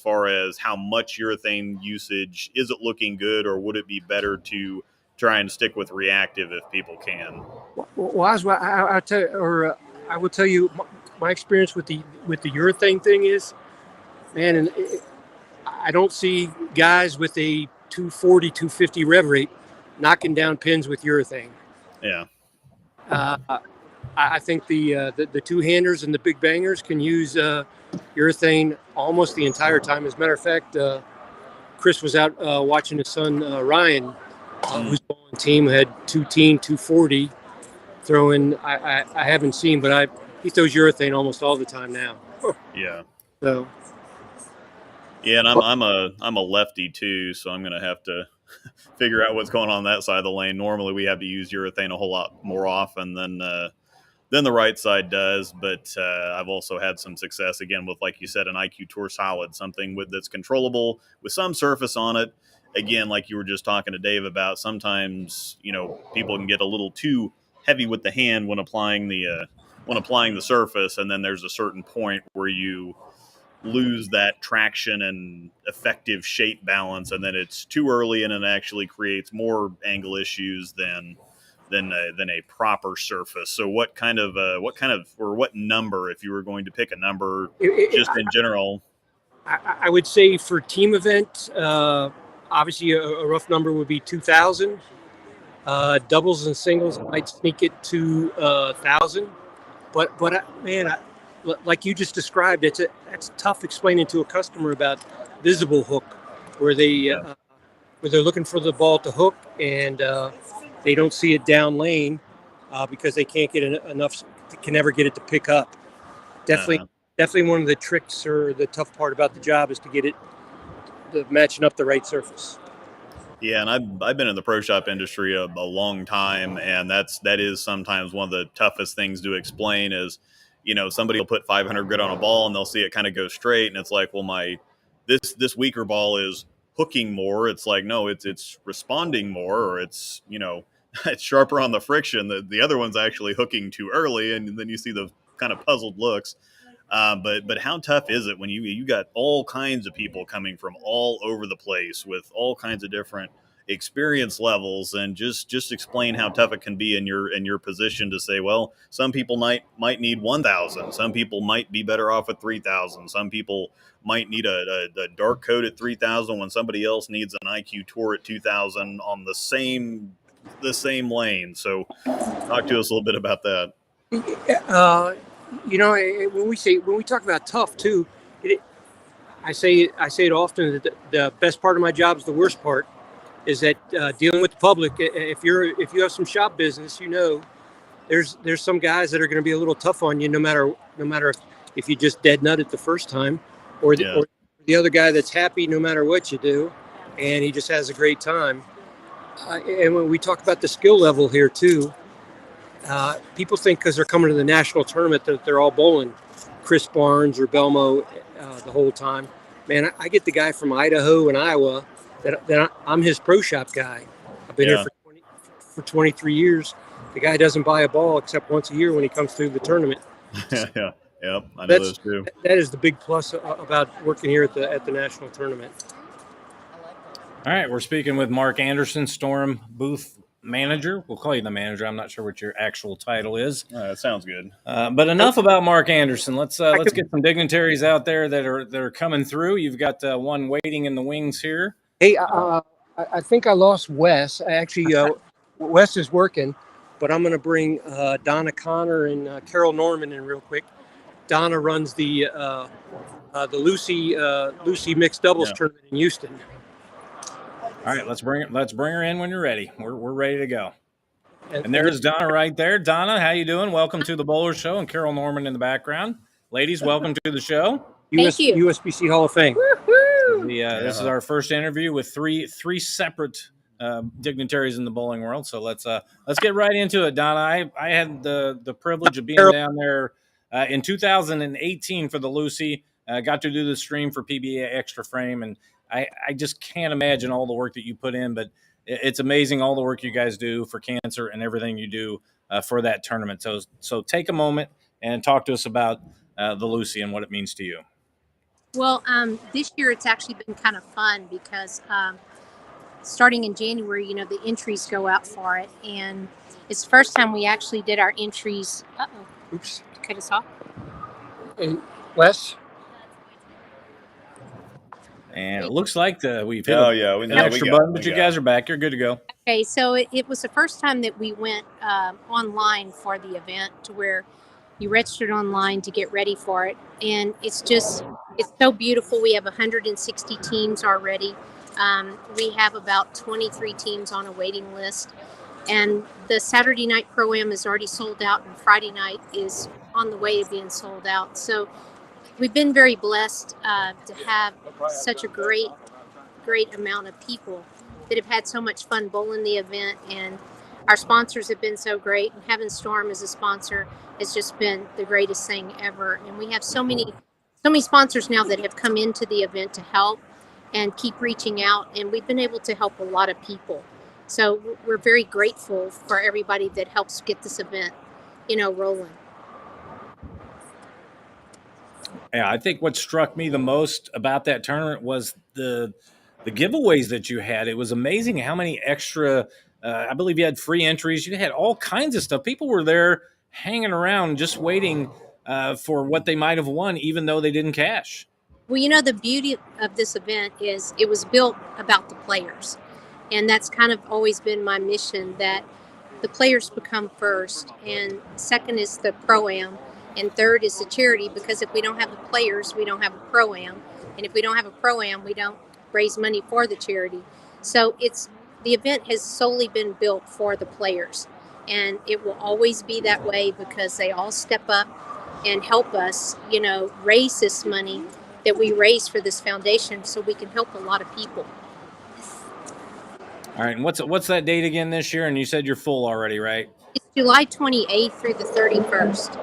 how much urethane usage? Is it looking good, or would it be better to try and stick with reactive if people can? Well, I will tell you my experience with the urethane thing is, man, and I don't see guys with a 240, 250 rev rate knocking down pins with urethane. Yeah. I think the two-handers and the big bangers can use urethane almost the entire time. As a matter of fact, Chris was out watching his son Ryan, who's bowling team, had 240 throwing. I haven't seen, but he throws urethane almost all the time now. Yeah. So. Yeah, and I'm a lefty too, so I'm gonna have to figure out what's going on that side of the lane. Normally, we have to use urethane a whole lot more often than the right side does. But I've also had some success again with, like you said, an IQ Tour Solid, something that's controllable with some surface on it. Again, like you were just talking to Dave about, sometimes people can get a little too heavy with the hand when applying the when applying the surface, and then there's a certain point where you lose that traction and effective shape balance, and then it's too early, and it actually creates more angle issues than a proper surface. So what number, if you were going to pick a number, just in general? I would say for team event, obviously a rough number would be 2,000. Doubles and singles, I might sneak it to 1,000. But like you just described, that's tough explaining to a customer about visible hook, where they're looking for the ball to hook and they don't see it down lane because they can't get enough, can never get it to pick up. Definitely one of the tricks or the tough part about the job is to get it matching up the right surface. Yeah, and I've been in the pro shop industry a long time, and that is sometimes one of the toughest things to explain is, somebody will put 500 grit on a ball and they'll see it kind of go straight, and it's like, well, this weaker ball is hooking more. It's like, no, it's responding more, or it's it's sharper on the friction. The other one's actually hooking too early, and then you see the kind of puzzled looks. But how tough is it when you got all kinds of people coming from all over the place with all kinds of different experience levels, and just explain how tough it can be in your position to say, well, some people might need 1,000, some people might be better off at 3,000, some people might need a dark coat at 3,000 when somebody else needs an IQ Tour at 2,000 on the same lane. So talk to us a little bit about that. When we talk about tough too, I say it often that the best part of my job is the worst part, is that dealing with the public. If you have some shop business, there's some guys that are going to be a little tough on you, no matter if you just dead nut it the first time, or the other guy that's happy no matter what you do, and he just has a great time. And when we talk about the skill level here too. People think because they're coming to the national tournament that they're all bowling Chris Barnes or Belmo the whole time. Man, I get the guy from Idaho and Iowa that I'm his pro shop guy. I've been here for 23 years. The guy doesn't buy a ball except once a year when he comes through the tournament. Yeah, I know those too. That is the big plus about working here at the national tournament. All right, we're speaking with Mark Anderson, Storm Booth Manager. We'll call you the manager. I'm not sure what your actual title is. That sounds good. But enough about Mark Anderson. Let's get some dignitaries out there that are coming through. You've got one waiting in the wings here. Hey, I think I lost Wes. Wes is working, but I'm going to bring Donna Connor and Carol Norman in real quick. Donna runs the Lucy mixed doubles tournament in Houston. All right, let's bring her in when you're ready. We're ready to go. And there's Donna right there. Donna, how you doing? Welcome to the Bowler Show, and Carol Norman in the background. Ladies, welcome to the show. Thank you. USBC Hall of Fame. This is our first interview with three separate dignitaries in the bowling world. So let's get right into it, Donna. I had the privilege of being down there in 2018 for the Lucy. Got to do the stream for PBA Extra Frame, and I just can't imagine all the work that you put in, but it's amazing all the work you guys do for cancer and everything you do for that tournament. So take a moment and talk to us about the Lucy and what it means to you. Well, this year it's actually been kind of fun because starting in January, the entries go out for it, and it's the first time we actually did our entries. Oops. Cut us off. And Wes? And it looks like we've hit an extra button, but you guys are back. You're good to go. Okay, so it was the first time that we went online for the event, to where you registered online to get ready for it. And it's so beautiful. We have 160 teams already. We have about 23 teams on a waiting list. And the Saturday night Pro-Am is already sold out, and Friday night is on the way to being sold out. So we've been very blessed to have such a great amount of people that have had so much fun bowling the event, and our sponsors have been so great, and having Storm as a sponsor has just been the greatest thing ever. And we have so many sponsors now that have come into the event to help and keep reaching out, and we've been able to help a lot of people. So we're very grateful for everybody that helps get this event, rolling. Yeah, I think what struck me the most about that tournament was the giveaways that you had. It was amazing how many extra. I believe you had free entries. You had all kinds of stuff. People were there hanging around, just waiting for what they might have won, even though they didn't cash. Well, the beauty of this event is it was built about the players. And that's kind of always been my mission, that the players become first, and second is the pro-am, and third is the charity, because if we don't have the players, we don't have a pro-am. And if we don't have a pro-am, we don't raise money for the charity. So the event has solely been built for the players. And it will always be that way because they all step up and help us, raise this money that we raise for this foundation so we can help a lot of people. All right, and what's that date again this year? And you said you're full already, right? It's July 28th through the 31st.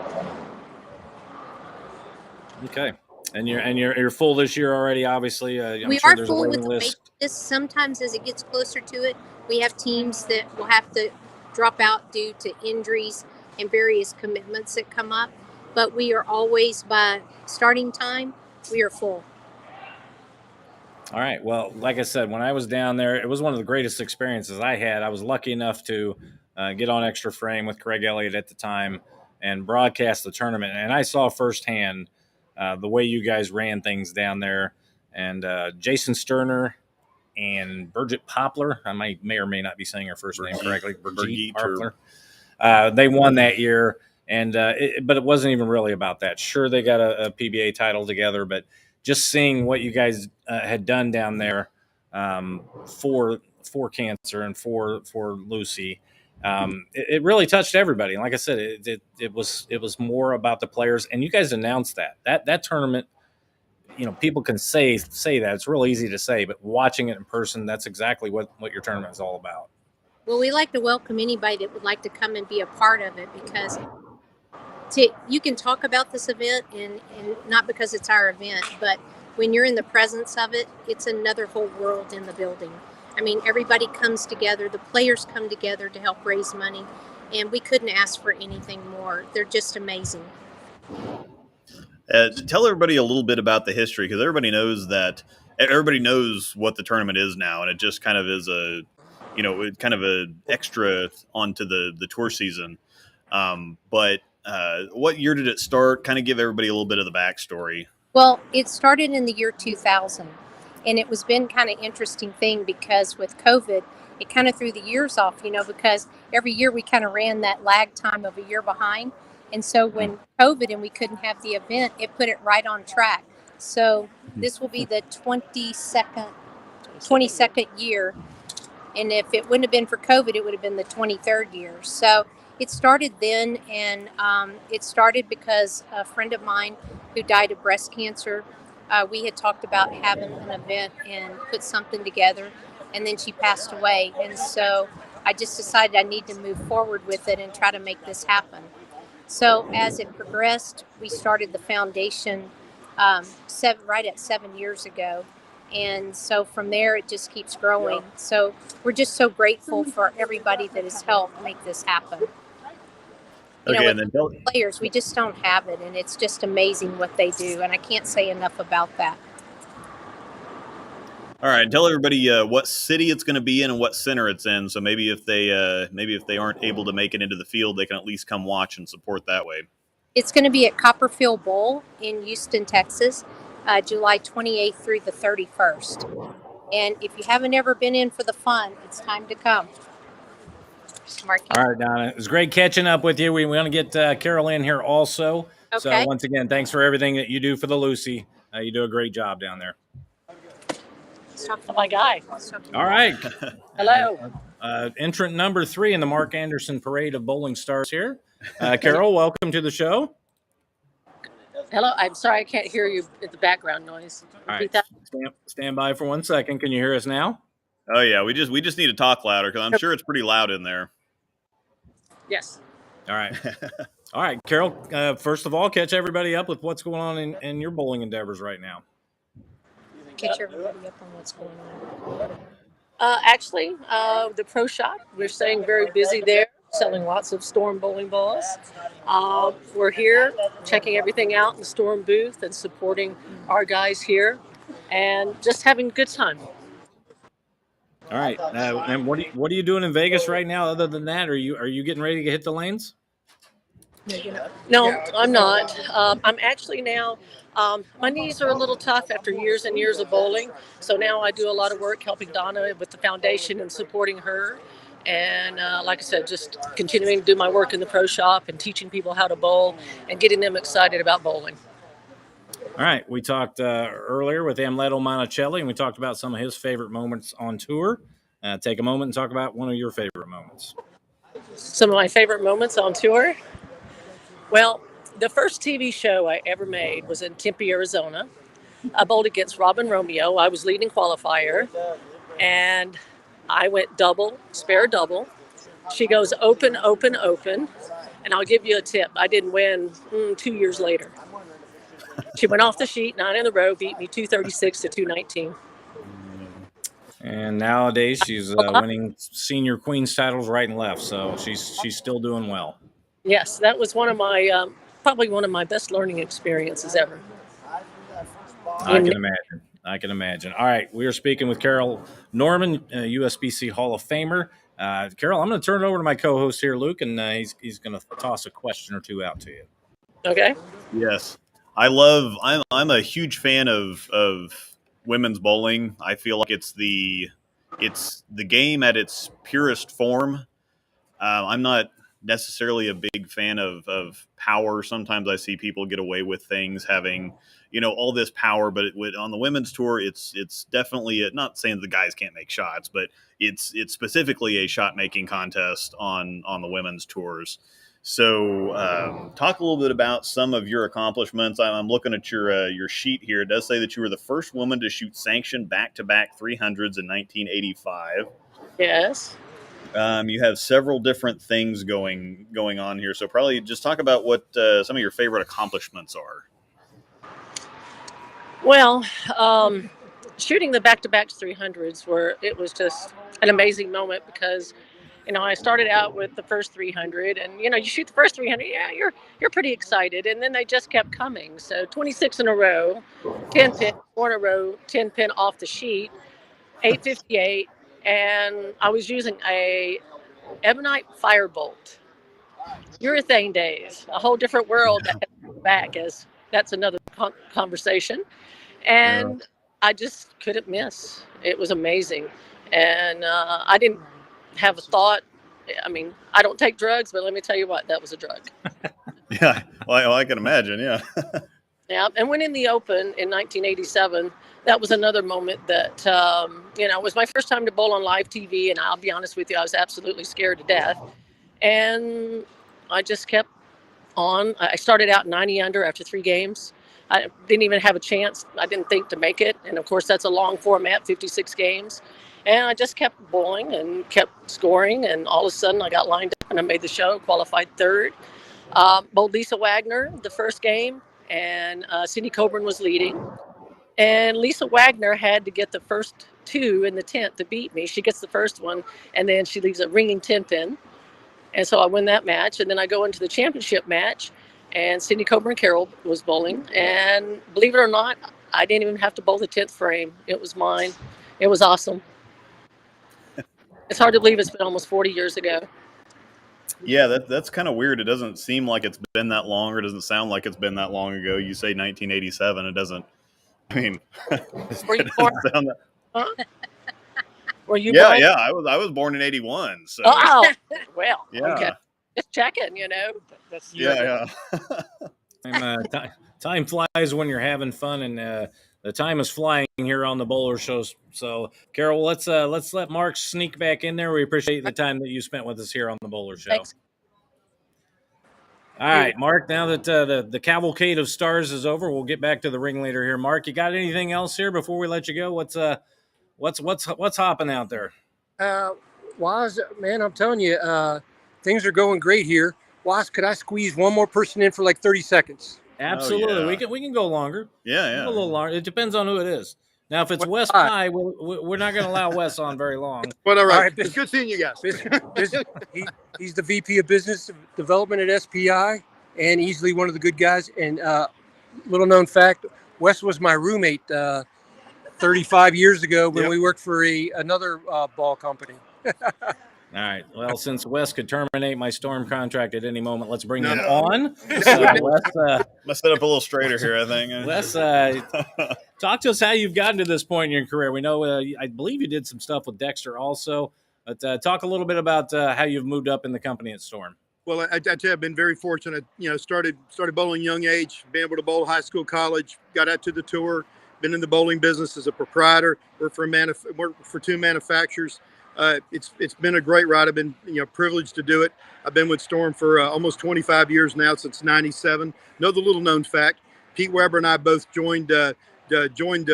Okay, and you're full this year already. Obviously, We sure are there's full a with waiting the list. wait list. Sometimes as it gets closer to it, we have teams that will have to drop out due to injuries and various commitments that come up. But we are always, by starting time, we are full. All right. Well, like I said, when I was down there, it was one of the greatest experiences I had. I was lucky enough to get on Extra Frame with Craig Elliott at the time and broadcast the tournament. And I saw firsthand the way you guys ran things down there. And Jason Sterner and Bridget Poplar, I may or may not be saying her first name correctly, Bridget Poplar. They won that year. And but it wasn't even really about that. Sure, they got a PBA title together, but just seeing what you guys had done down there for cancer and for Lucy, it really touched everybody. And like I said, it was more about the players. And you guys announced that tournament. People can say that it's real easy to say, but watching it in person, that's exactly what your tournament is all about. Well, we like to welcome anybody that would like to come and be a part of it, because you can talk about this event and not because it's our event, but when you're in the presence of it, it's another whole world in the building. I mean, everybody comes together, the players come together to help raise money, and we couldn't ask for anything more. They're just amazing. Tell everybody a little bit about the history, because everybody knows what the tournament is now, and it just kind of is a extra onto the tour season. But what year did it start? Kind of give everybody a little bit of the backstory. Well, it started in the year 2000, and it was been kind of interesting thing because with COVID, it kind of threw the years off, because every year we kind of ran that lag time of a year behind. And so when COVID and we couldn't have the event, it put it right on track. So this will be the 22nd year. And if it wouldn't have been for COVID, it would have been the 23rd year. So it started then, and it started because a friend of mine who died of breast cancer, we had talked about having an event and put something together, and then she passed away. And so I just decided I need to move forward with it and try to make this happen. So as it progressed, we started the foundation right at 7 years ago. And so from there, it just keeps growing. So we're just so grateful for everybody that has helped make this happen. And then players, we just don't have it. And it's just amazing what they do. And I can't say enough about that. All right, tell everybody what city it's going to be in and what center it's in. So maybe if they aren't able to make it into the field, they can at least come watch and support that way. It's going to be at Copperfield Bowl in Houston, Texas, July 28th through the 31st. And if you haven't ever been in for the fun, it's time to come. Marky. All right, Donna. It was great catching up with you. We want to get Carol in here also. Okay. So once again, thanks for everything that you do for the Lucy. You do a great job down there. Talk to my guy. All right. Hello. Entrant number 3 in the Mark Anderson Parade of Bowling Stars here. Carol, welcome to the show. Hello. I'm sorry I can't hear you at the background noise. All right. Stand by for 1 second. Can you hear us now? Oh yeah, we just need to talk louder because I'm sure it's pretty loud in there. Yes. All right. All right, Carol, first of all, catch everybody up with what's going on in your bowling endeavors right now. Catch everybody up on what's going on. Actually, the pro shop, we're staying very busy there. selling lots of Storm bowling balls. We're here checking everything out in the Storm booth and supporting our guys here and just having a good time. All right. And what are you doing in Vegas right now? Other than that, are you getting ready to hit the lanes? No, I'm not. I'm actually now. My knees are a little tough after years and years of bowling, so now I do a lot of work helping Donna with the foundation and supporting her. And like I said, just continuing to do my work in the pro shop and teaching people how to bowl and getting them excited about bowling. All right. We talked earlier with Amleto Monacelli, and we talked about some of his favorite moments on tour. Take a moment and talk about one of your favorite moments. Some of my favorite moments on tour? Well, the first TV show I ever made was in Tempe, Arizona. I bowled against Robin Romeo. I was leading qualifier, and I went double, spare double. She goes open, open, open, and I'll give you a tip. I didn't win 2 years later. She went off the sheet, 9 in a row, beat me 236 to 219. And nowadays she's winning senior queens titles right and left, so she's still doing well. Yes, that was one of my probably one of my best learning experiences ever. I can imagine. All right, we are speaking with Carol Norman, USBC Hall of Famer. Carol, I'm going to turn it over to my co-host here, Luke, and he's going to toss a question or two out to you. Okay. Yes, I'm a huge fan of women's bowling. I feel like it's the game at its purest form. I'm not necessarily a big fan of power. Sometimes I see people get away with things having, all this power, but on the women's tour, it's definitely not saying the guys can't make shots, but it's specifically a shot making contest on the women's tours. So talk a little bit about some of your accomplishments. I'm looking at your sheet here. It does say that you were the first woman to shoot sanctioned back-to-back 300s in 1985. Yes. You have several different things going on here. So probably just talk about what some of your favorite accomplishments are. Well, shooting the back-to-back 300s it was just an amazing moment because, I started out with the first 300 and, you shoot the first 300. Yeah, you're pretty excited. And then they just kept coming. So 26 in a row, 10 pin, 4 in a row, 10 pin off the sheet, 858. And I was using a ebonite firebolt. Urethane days, a whole different world back, as that's another conversation. And I just couldn't miss. It was amazing. And I didn't have a thought. I mean, I don't take drugs, but let me tell you what, that was a drug. Yeah, well, I can imagine, yeah. Yeah, and winning the Open in 1987, that was another moment that, was my first time to bowl on live TV, and I'll be honest with you, I was absolutely scared to death. And I just kept on. I started out 90 under after 3 games. I didn't even have a chance, I didn't think, to make it. And, of course, that's a long format, 56 games. And I just kept bowling and kept scoring, and all of a sudden I got lined up and I made the show, qualified 3rd. Bowled Lisa Wagner the first game, and Cindy Coburn was leading. And Lisa Wagner had to get the first 2 in the 10th to beat me. She gets the first one, and then she leaves a ringing 10 pin. And so I win that match, and then I go into the championship match, and Cindy Coburn Carroll was bowling. And believe it or not, I didn't even have to bowl the 10th frame. It was mine. It was awesome. It's hard to believe it's been almost 40 years ago. Yeah, that's kind of weird. It doesn't seem like it's been that long, or it doesn't sound like it's been that long ago. You say 1987. It doesn't. I mean, were you born? Were you? Yeah, born? Yeah. I was born in 81. So. Oh, well. Yeah. Okay. Just checking. That's yeah. Time flies when you're having fun, and the time is flying here on the Bowler Show. So, Carol, let's let Mark sneak back in there. We appreciate the time that you spent with us here on the Bowler Show. Thanks. All right, Mark. Now that the cavalcade of stars is over, we'll get back to the ringleader here. Mark, you got anything else here before we let you go? What's hopping out there? Waz, man, I'm telling you, things are going great here. Waz, could I squeeze one more person in for like 30 seconds? Absolutely. Oh, yeah. We can go longer. Yeah. A little longer. It depends on who it is. Now, if it's Wes Pye, we're not going to allow Wes on very long. Well, all right. It's good seeing you guys. He's the VP of Business Development at SPI and easily one of the good guys. And little known fact, Wes was my roommate 35 years ago when we worked for another ball company. All right. Well, since Wes could terminate my Storm contract at any moment, let's bring him on. So, Wes, Let's set up a little straighter here, I think. Wes, talk to us how you've gotten to this point in your career. We know, I believe you did some stuff with Dexter also, but talk a little bit about how you've moved up in the company at Storm. Well, I tell you, I've been very fortunate. Started bowling young age, been able to bowl high school, college, got out to the tour, been in the bowling business as a proprietor, worked for two manufacturers. It's been a great ride. I've been privileged to do it. I've been with Storm for almost 25 years now, since '97. Another little known fact: Pete Weber and I both joined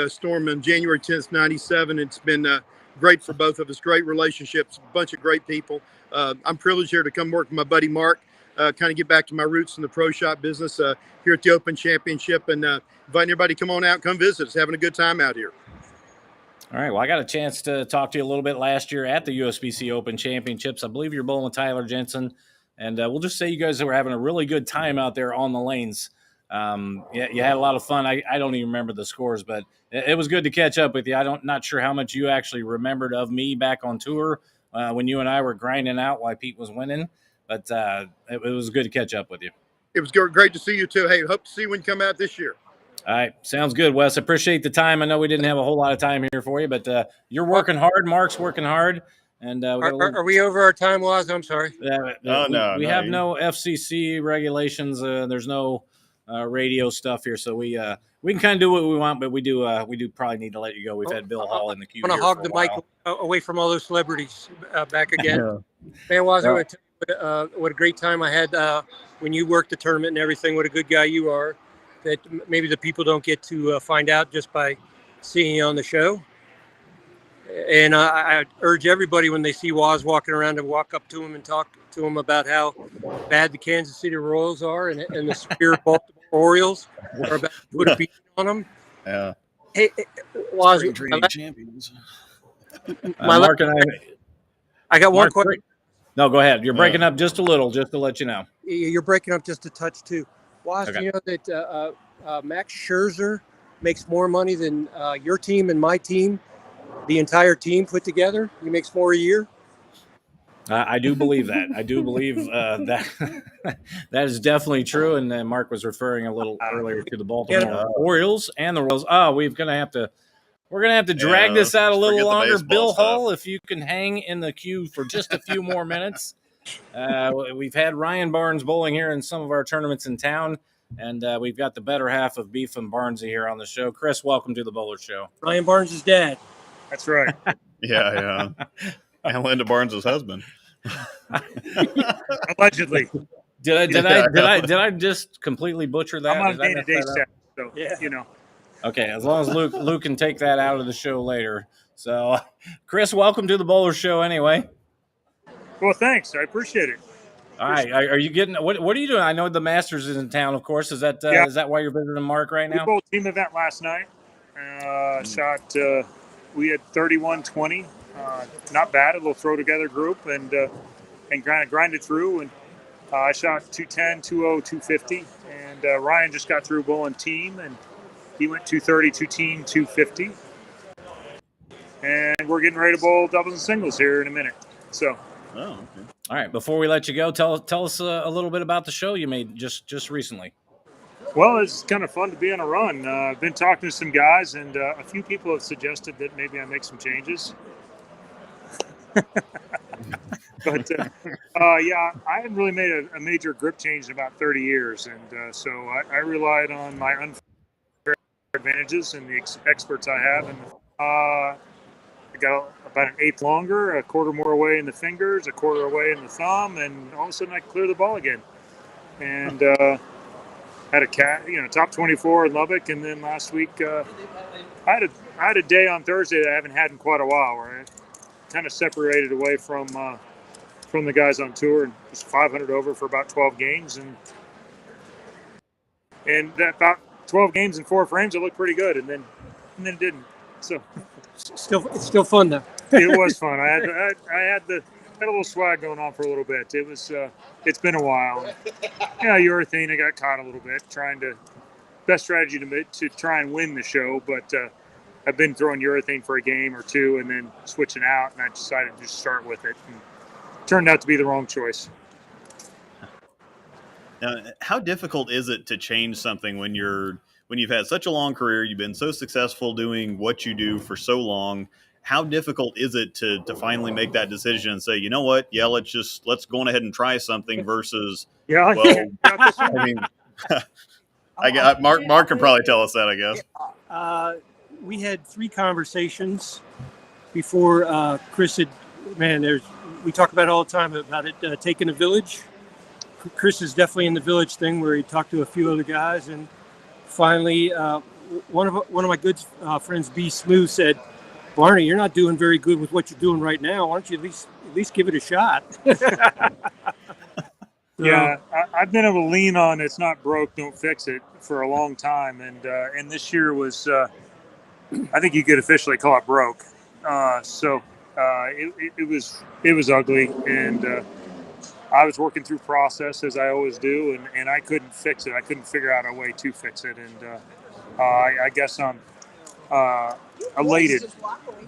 Storm on January 10th, '97. It's been great for both of us. Great relationships, a bunch of great people. I'm privileged here to come work with my buddy Mark, kind of get back to my roots in the pro shop business here at the Open Championship, and inviting everybody to come on out, come visit us, having a good time out here. All right. Well, I got a chance to talk to you a little bit last year at the USBC Open Championships. I believe you're bowling with Tyler Jensen, and we'll just say you guys were having a really good time out there on the lanes. You had a lot of fun. I don't even remember the scores, but it was good to catch up with you. Not sure how much you actually remembered of me back on tour when you and I were grinding out while Pete was winning, but it was good to catch up with you. It was great to see you too. Hey, hope to see you when you come out this year. All right. Sounds good, Wes. Appreciate the time. I know we didn't have a whole lot of time here for you, but you're working hard. Mark's working hard. And are we over our time, Waz? I'm sorry. We have no FCC regulations. There's no radio stuff here, so we can kind of do what we want, but we do probably need to let you go. We've had Bill Hall in the queue. I'm going to hog the mic away from all those celebrities back again. Man, Waz, I want to tell you what a great time I had when you worked the tournament and everything. What a good guy you are. That maybe the people don't get to find out just by seeing you on the show. And I urge everybody when they see Waz walking around to walk up to him and talk to him about how bad the Kansas City Royals are and the Superior Baltimore Orioles are about to put a beat on them. Yeah. Hey, Waz, champions. Mark and I got one question. No, go ahead. You're breaking up just a little, just to let you know. You're breaking up just a touch too. Waz, Okay. do you know that Max Scherzer makes more money than your team and my team, the entire team put together? He makes more a year? I do believe that. I do believe that that is definitely true. And Mark was referring a little earlier to the Baltimore Orioles and the Royals. Oh, we're gonna have to drag this out a little longer. Bill Hull, if you can hang in the queue for just a few more minutes. We've had Ryan Barnes bowling here in some of our tournaments in town, and we've got the better half of Beef and Barnesy here on the show. Chris, welcome to the Bowler Show. Ryan Barnes' dad. That's right. Yeah. And Linda Barnes' husband. Allegedly. Did I just completely butcher that? I'm on day-to-day staff, so you know. Okay, as long as Luke can take that out of the show later. So, Chris, welcome to the Bowler Show anyway. Well, thanks. I appreciate it. All right. Are you getting what are you doing? I know the Masters is in town, of course. Is that is that why you're visiting Mark right now? We bowled team event last night. We had 31-20. Not bad. A little throw together group and kind of grinded through. And I shot 210, 2-0, 250. And Ryan just got through bowling team, and he went 230, 2-team, 250. And we're getting ready to bowl doubles and singles here in a minute. So. Oh, okay. All right. Before we let you go, tell us a little bit about the show you made just recently. Well, it's kind of fun to be on a run. I've been talking to some guys, and a few people have suggested that maybe I make some changes. But, I haven't really made a major grip change in about 30 years. And so I relied on my unfair advantages and the experts I have. And I got about an eighth longer, a quarter more away in the fingers, a quarter away in the thumb, and all of a sudden I clear the ball again. And had a top 24 in Lubbock, and then last week I had a day on Thursday that I haven't had in quite a while, where I kind of separated away from the guys on tour and just 500 over for about 12 games, and that about 12 games in 4 frames, it looked pretty good, and then it didn't. So It's still fun though. it was fun. I had a little swag going on for a little bit. It was it's been a while. Yeah, urethane. I got caught a little bit best strategy to try and win the show, but I've been throwing urethane for a game or two and then switching out, and I decided to just start with it. And turned out to be the wrong choice. Now, how difficult is it to change something when you've had such a long career, you've been so successful doing what you do for so long? How difficult is it to finally make that decision and say, you know what, yeah, let's go on ahead and try something versus, yeah, well, I mean, Mark could probably tell us that, I guess. We had 3 conversations before Chris had, we talk about it all the time about it taking a village. Chris is definitely in the village thing where he talked to a few other guys, and finally one of my good friends, B. Smooth, said, Barney, you're not doing very good with what you're doing right now. Why don't you at least give it a shot? Yeah, I've been able to lean on "it's not broke, don't fix it" for a long time, and this year was, I think you could officially call it broke. It was ugly, and I was working through process as I always do, and I couldn't fix it. I couldn't figure out a way to fix it, and I guess I'm elated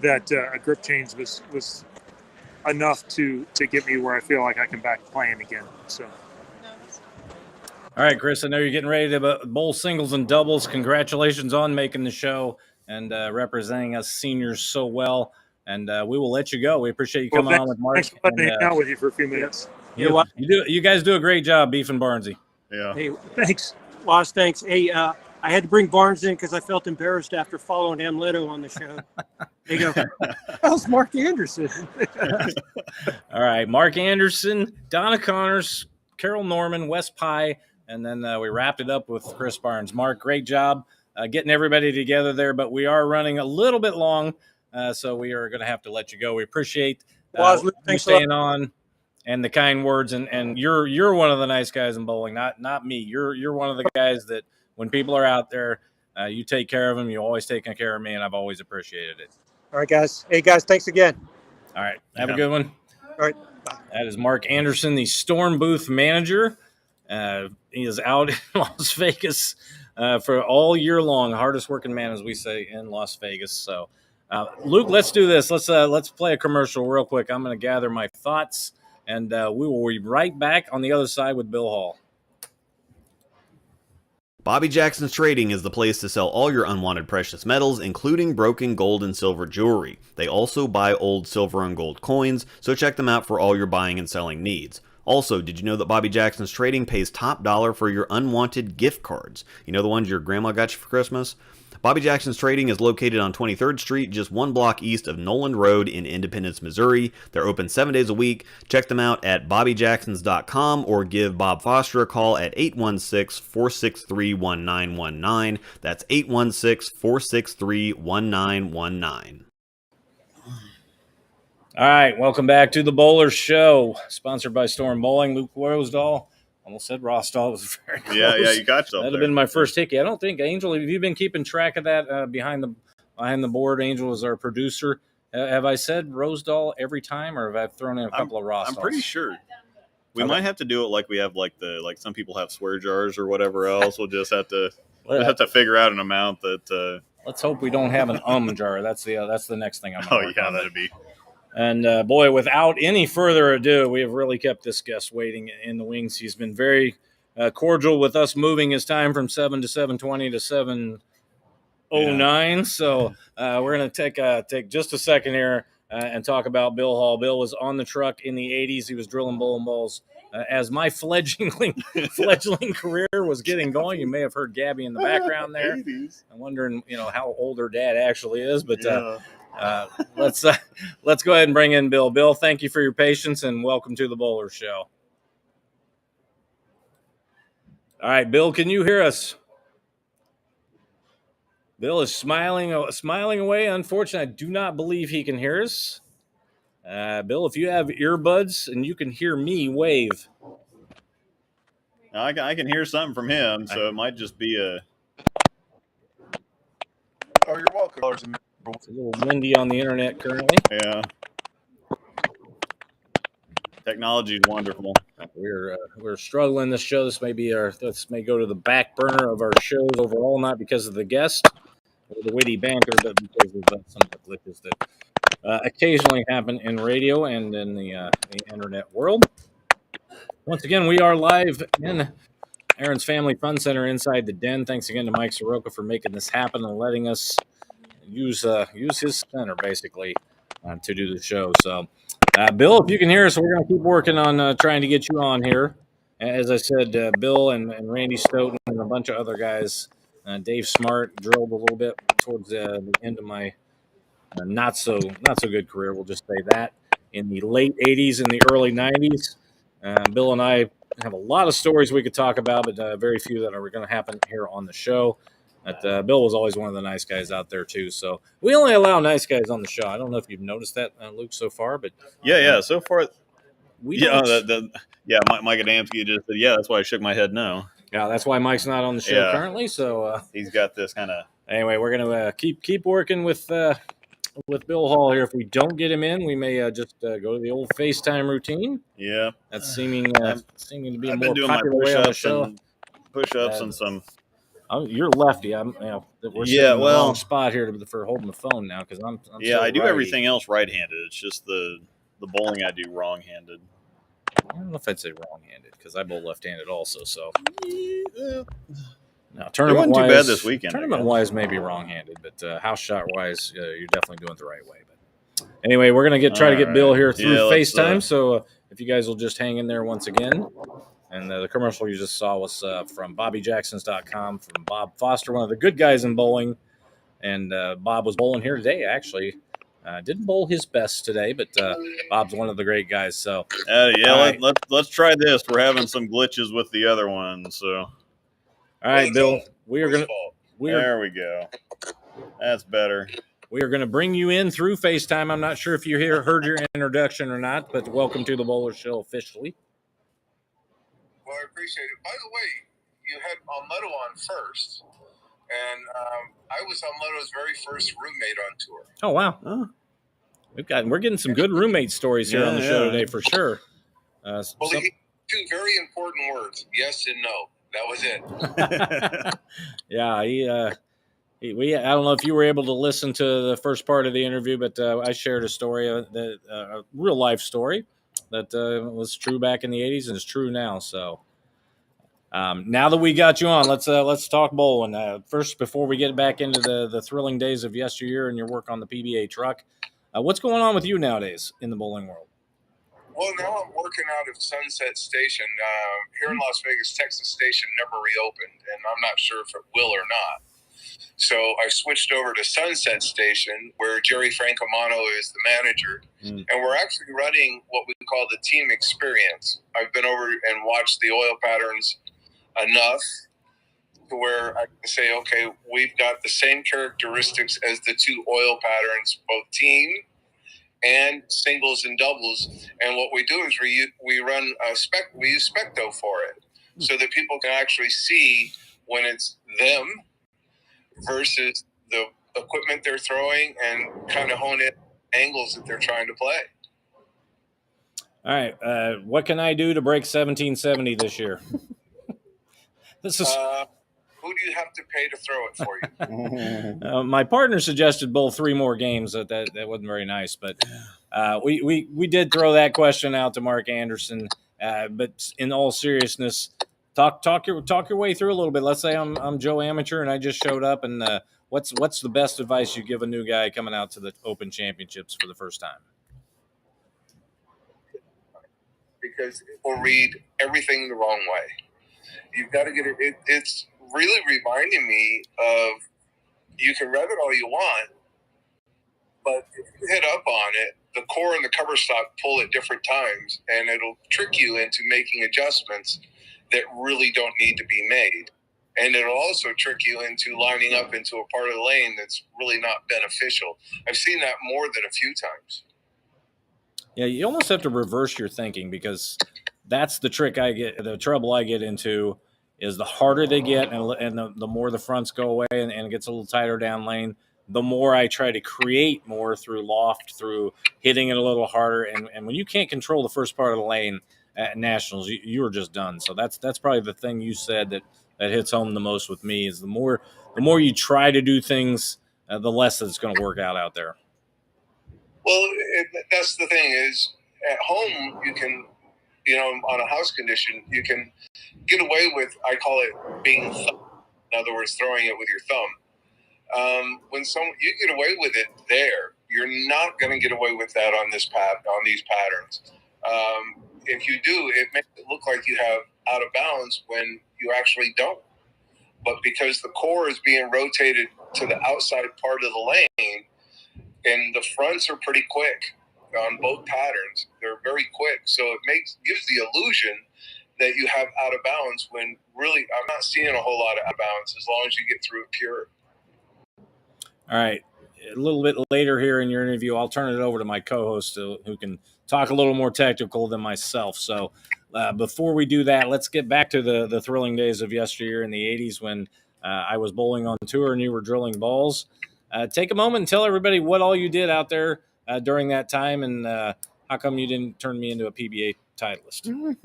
that a grip change was enough to get me where I feel like I can back playing again. So. All right, Chris, I know you're getting ready to bowl singles and doubles. Congratulations on making the show and representing us seniors so well. And we will let you go. We appreciate you coming on with Mark. Thanks for letting me hang out with you for a few minutes. You guys do a great job, Beef and Barnesy. Yeah. Hey, thanks. Woz, thanks. Hey, I had to bring Barnes in because I felt embarrassed after following Amleto on the show. They go, how's Mark Anderson? All right, Mark Anderson, Donna Connors, Carol Norman, Wes Pye, and then we wrapped it up with Chris Barnes. Mark, great job getting everybody together there, but we are running a little bit long, so we are going to have to let you go. We appreciate you staying on and the kind words, and you're one of the nice guys in bowling, not me. You're one of the guys that when people are out there, you take care of them. You always taken care of me, and I've always appreciated it. All right, guys. Hey, guys, thanks again. All right, have a good one. All right, bye. That is Mark Anderson, the Storm Booth manager. He is out in Las Vegas for all year long. Hardest working man, as we say, in Las Vegas. So, Luke, let's do this. Let's play a commercial real quick. I'm going to gather my thoughts, and we will be right back on the other side with Bill Hall. Bobby Jackson's Trading is the place to sell all your unwanted precious metals, including broken gold and silver jewelry. They also buy old silver and gold coins, so check them out for all your buying and selling needs. Also, did you know that Bobby Jackson's Trading pays top dollar for your unwanted gift cards? You know the ones your grandma got you for Christmas? Bobby Jackson's Trading is located on 23rd Street, just 1 block east of Noland Road in Independence, Missouri. They're open 7 days a week. Check them out at bobbyjacksons.com or give Bob Foster a call at 816-463-1919. That's 816-463-1919. All right, welcome back to the Bowler Show, sponsored by Storm Bowling. Luke Rosedal. Almost said Rostall. Was very close. Yeah, you got yourself. That'd have been my first hickey. I don't think Angel. Have you been keeping track of that behind the board? Angel is our producer. Have I said Rosedal every time, or have I thrown in a couple of Rostalls? I'm pretty sure. We might have to do it like we have like some people have swear jars or whatever else. We'll just have to figure out an amount that. Let's hope we don't have an jar. That's the next thing I'm. That'd be. And boy, without any further ado, we have really kept this guest waiting in the wings. He's been very cordial with us moving his time from 7 to 7:20 to 7:09. So we're going to take just a second here and talk about Bill Hall. Bill was on the truck in the 80s. He was drilling bowling balls as my fledgling career was getting going. You may have heard Gabby in the background there. 80s. I'm wondering, how old her dad actually is, but. Yeah. Let's go ahead and bring in Bill. Bill, thank you for your patience and welcome to the Bowler Show. All right, Bill, can you hear us? Bill is smiling away. Unfortunately, I do not believe he can hear us. Bill, if you have earbuds and you can hear me, wave. I can hear something from him, so it might just be a. Oh, you're welcome. It's a little windy on the internet currently. Yeah. Technology is wonderful. We're struggling this show. This may go to the back burner of our shows overall, not because of the guest or the witty banter, but because of some of the glitches that occasionally happen in radio and in the internet world. Once again, we are live in Aaron's Family Fun Center inside the den. Thanks again to Mike Soroka for making this happen and letting us use his center basically to do the show. So, Bill, if you can hear us, we're going to keep working on trying to get you on here. As I said, Bill and Randy Stoughton and a bunch of other guys. Dave Smart drilled a little bit towards the end of my not so good career. We'll just say that in the late '80s and the early '90s. Bill and I have a lot of stories we could talk about, but very few that are going to happen here on the show. But Bill was always one of the nice guys out there too. So we only allow nice guys on the show. I don't know if you've noticed that, Luke, so far, but yeah. So far, Mike Adamski just said, yeah. That's why I shook my head no. Yeah, that's why Mike's not on the show currently. So he's got this kind of. Anyway, we're gonna keep working with Bill Hall here. If we don't get him in, we may just go to the old FaceTime routine. Yeah, that's seeming to be a more doing popular way on the show. Push-ups and some. You're lefty. We're sitting in the wrong spot here for holding the phone now because I'm I do everything else right-handed. It's just the bowling I do wrong-handed. I don't know if I'd say wrong-handed because I bowl left-handed also. So now tournament wise, too bad this weekend. Tournament wise, maybe wrong-handed, but house shot wise, you're definitely doing it the right way. But anyway, we're gonna try to get Bill here through FaceTime. So if you guys will just hang in there once again. And the commercial you just saw was from BobbyJacksons.com from Bob Foster, one of the good guys in bowling. And Bob was bowling here today, actually. Didn't bowl his best today, but Bob's one of the great guys. So let's try this. We're having some glitches with the other one. So, all right, Bill, there we go. That's better. We are going to bring you in through FaceTime. I'm not sure if you heard your introduction or not, but welcome to the Bowler Show officially. Well, I appreciate it. By the way, you had Amleto on first, and I was Amleto's very first roommate on tour. Oh wow! Oh. We're getting some good roommate stories here on the show today for sure. Two very important words: yes and no. That was it. Yeah, I don't know if you were able to listen to the first part of the interview, but I shared a story, a real life story. That was true back in the '80s and is true now. So now that we got you on, let's talk bowling. First, before we get back into the thrilling days of yesteryear and your work on the PBA truck, what's going on with you nowadays in the bowling world? Well, now I'm working out of Sunset Station here in Las Vegas. Texas Station never reopened, and I'm not sure if it will or not. So I switched over to Sunset Station, where Jerry Francomano is the manager, and we're actually running what we call the team experience. I've been over and watched the oil patterns enough to where I can say, okay, we've got the same characteristics as the two oil patterns, both team and singles and doubles. And what we do is we run we use Specto for it, so that people can actually see when it's them versus the equipment they're throwing and kind of hone in angles that they're trying to play. All right. What can I do to break 1770 this year? This is who do you have to pay to throw it for you? My partner suggested bowl 3 more games. That wasn't very nice, but we did throw that question out to Mark Anderson. But in all seriousness, talk your way through a little bit. Let's say I'm Joe Amateur and I just showed up, and what's the best advice you give a new guy coming out to the Open Championships for the first time? Because people read everything the wrong way. You've got to get it. It's really reminding me of, you can rev it all you want, but if you hit up on it, the core and the cover stock pull at different times, and it'll trick you into making adjustments that really don't need to be made. And it'll also trick you into lining up into a part of the lane that's really not beneficial. I've seen that more than a few times. Yeah, you almost have to reverse your thinking, because that's the trick the trouble I get into is the harder they get and the more the fronts go away and it gets a little tighter down lane, the more I try to create more through loft, through hitting it a little harder. And when you can't control the first part of the lane at nationals, you are just done. So that's probably the thing you said that hits home the most with me is the more you try to do things, the less it's going to work out there. Well, that's the thing is at home you can, on a house condition, you can get away with, I call it being thumb. In other words, throwing it with your thumb. When you get away with it there, you're not going to get away with that on these patterns. If you do, it makes it look like you have out of bounds when you actually don't. But because the core is being rotated to the outside part of the lane, and the fronts are pretty quick on both patterns, they're very quick. So it gives the illusion that you have out of bounds when really I'm not seeing a whole lot of out of bounds as long as you get through it pure. All right. A little bit later here in your interview, I'll turn it over to my co-host who can talk a little more technical than myself. So before we do that, let's get back to the thrilling days of yesteryear in the 80s when I was bowling on tour and you were drilling balls. Take a moment and tell everybody what all you did out there during that time and how come you didn't turn me into a PBA titleist. Well,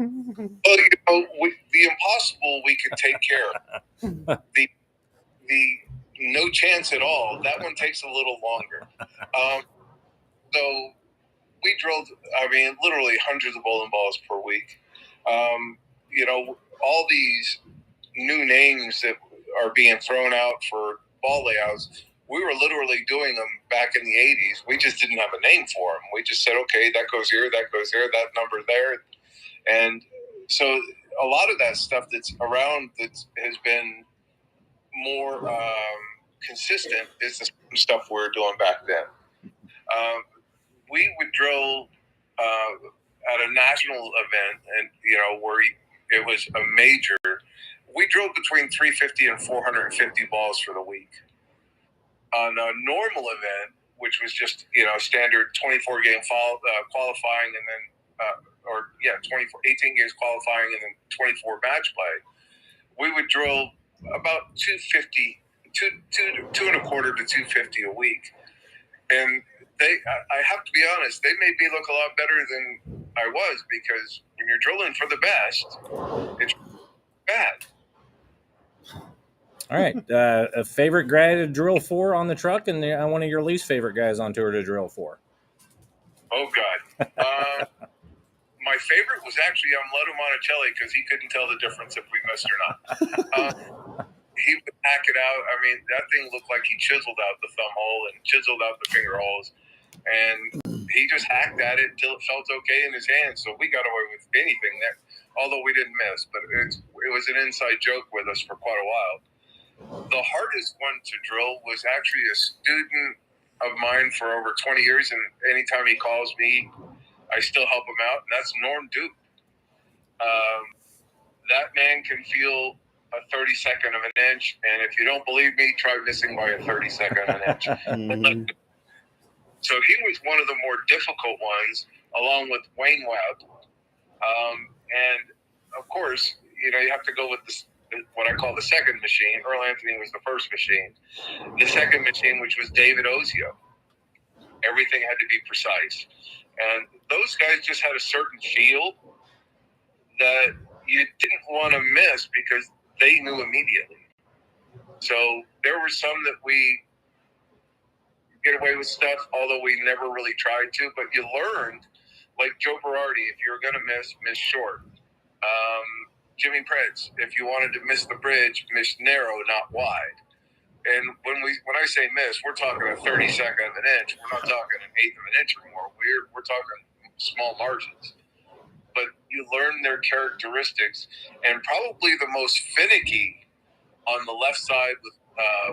the impossible we could take care of. The no chance at all, that one takes a little longer. So we drilled, literally hundreds of bowling balls per week. All these new names that are being thrown out for ball layouts, we were literally doing them back in the 80s. We just didn't have a name for them. We just said, okay, that goes here, that number there. And so a lot of that stuff that's around that has been more consistent is the stuff we were doing back then. We would drill at a national event, and where it was a major. We drilled between 350 and 450 balls for the week. On a normal event, which was just standard 24 game qualifying, and then 18 games qualifying, and then 24 match play, we would drill about 250. Two and a quarter to 250 a week, and I have to be honest, they made me look a lot better than I was, because when you're drilling for the best, it's bad. All right, a favorite guy to drill for on the truck, and one of your least favorite guys on tour to drill for. Oh God, my favorite was actually Amleto Monacelli, because he couldn't tell the difference if we missed or not. He would hack it out. That thing looked like he chiseled out the thumb hole and chiseled out the finger holes. And he just hacked at it until it felt okay in his hands. So we got away with anything there, although we didn't miss. But it was an inside joke with us for quite a while. The hardest one to drill was actually a student of mine for over 20 years. And anytime he calls me, I still help him out. And that's Norm Duke. That man can feel a 32nd of an inch, and if you don't believe me, try missing by a 32nd of an inch. So he was one of the more difficult ones, along with Wayne Webb. And of course, you have to go with what I call the second machine. Earl Anthony was the first machine. The second machine, which was David Ozio. Everything had to be precise. And those guys just had a certain feel that you didn't want to miss because they knew immediately. So there were some that we get away with stuff, although we never really tried to. But you learned, like Joe Berardi, if you were going to miss short. Jimmy Pritz, if you wanted to miss the bridge, miss narrow, not wide. And when I say miss, we're talking a 32nd of an inch. We're not talking an eighth of an inch anymore. We're talking small margins. But you learn their characteristics, and probably the most finicky on the left side with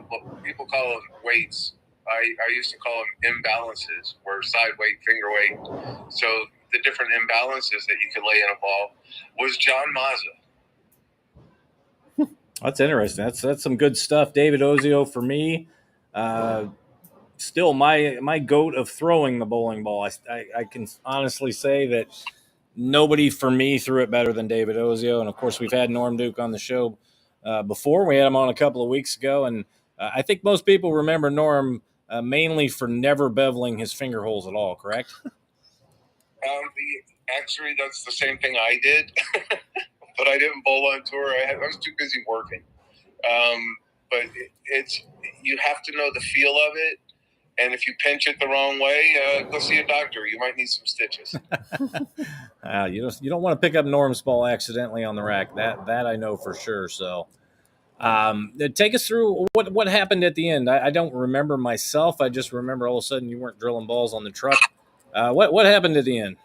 what people call them weights. I used to call them imbalances, where side weight, finger weight. So the different imbalances that you could lay in a ball was John Mazza. That's interesting. That's some good stuff. David Ozio for me. Still my goat of throwing the bowling ball. I can honestly say that nobody for me threw it better than David Ozio. And of course, we've had Norm Duke on the show before. We had him on a couple of weeks ago, and I think most people remember Norm mainly for never beveling his finger holes at all, correct? Actually, that's the same thing I did, but I didn't bowl on tour. I was too busy working. But you have to know the feel of it, and if you pinch it the wrong way, go see a doctor. You might need some stitches. You don't want to pick up Norm's ball accidentally on the rack. That I know for sure. So, take us through what happened at the end. I don't remember myself. I just remember all of a sudden you weren't drilling balls on the truck. What happened at the end?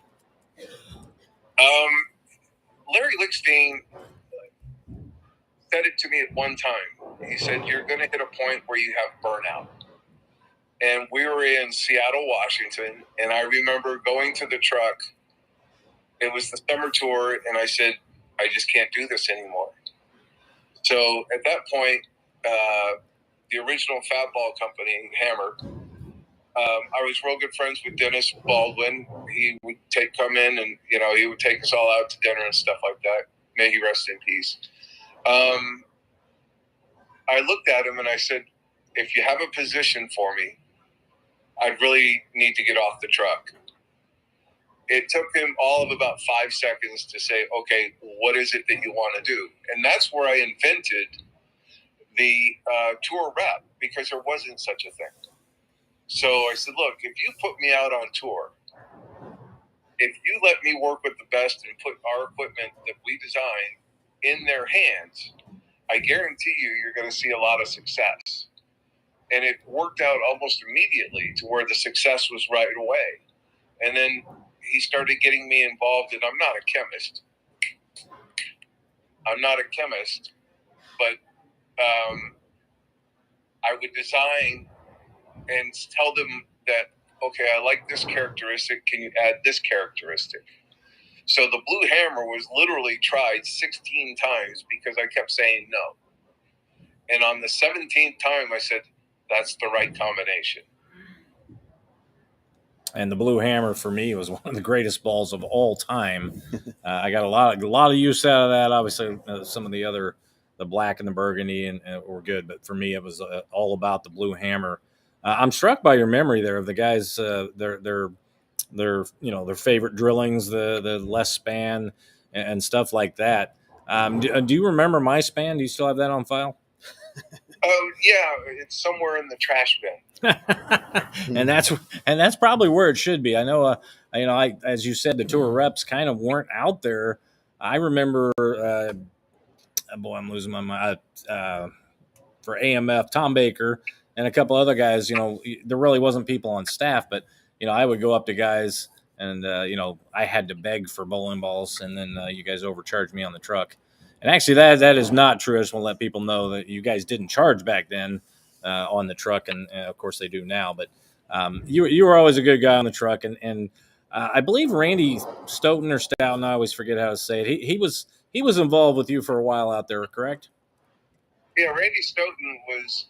Larry Lickstein said it to me at one time. He said, "You're going to hit a point where you have burnout." And we were in Seattle, Washington, and I remember going to the truck. It was the summer tour, and I said, "I just can't do this anymore." So at that point, the original Fat Ball company, Hammer, I was real good friends with Dennis Baldwin. He would come in and, he would take us all out to dinner and stuff like that. May he rest in peace. I looked at him and I said, "If you have a position for me, I really need to get off the truck." It took him all of about 5 seconds to say, "Okay, what is it that you want to do?" And that's where I invented the tour rep, because there wasn't such a thing. So I said, "Look, if you put me out on tour, if you let me work with the best and put our equipment that we design in their hands, I guarantee you're going to see a lot of success." And it worked out almost immediately to where the success was right away. And then he started getting me involved, and I'm not a chemist. But I would design and tell them that, "Okay, I like this characteristic. Can you add this characteristic?" So the Blue Hammer was literally tried 16 times because I kept saying no. And on the 17th time, I said, "That's the right combination." And the Blue Hammer for me was one of the greatest balls of all time. I got a lot of use out of that. Obviously, some of the black and the burgundy and were good, but for me, it was all about the Blue Hammer. I'm struck by your memory there of the guys, their favorite drillings, the less span and stuff like that. Do you remember my span? Do you still have that on file? Yeah, it's somewhere in the trash bin. and that's probably where it should be. I know, as you said, the tour reps kind of weren't out there. I remember, I'm losing my mind. For AMF, Tom Baker and a couple other guys, there really wasn't people on staff, but I would go up to guys and I had to beg for bowling balls, and then you guys overcharged me on the truck. And actually, that is not true. I just want to let people know that you guys didn't charge back then on the truck, and of course they do now. But you were always a good guy on the truck, and I believe Randy Stoughton or Stoughton, I always forget how to say it. He was involved with you for a while out there, correct? Yeah, Randy Stoughton was.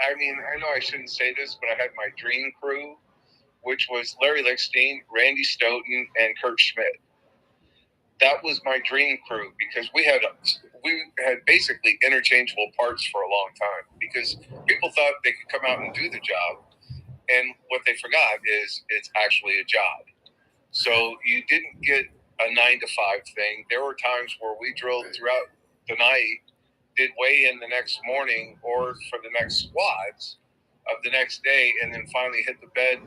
I mean, I know I shouldn't say this, but I had my dream crew, which was Larry Lickstein, Randy Stoughton, and Kurt Schmidt. That was my dream crew because we had basically interchangeable parts for a long time because people thought they could come out and do the job, and what they forgot is it's actually a job. So you didn't get a 9 to 5 thing. There were times where we drilled throughout the night, did weigh in the next morning or for the next squads of the next day, and then finally hit the bed.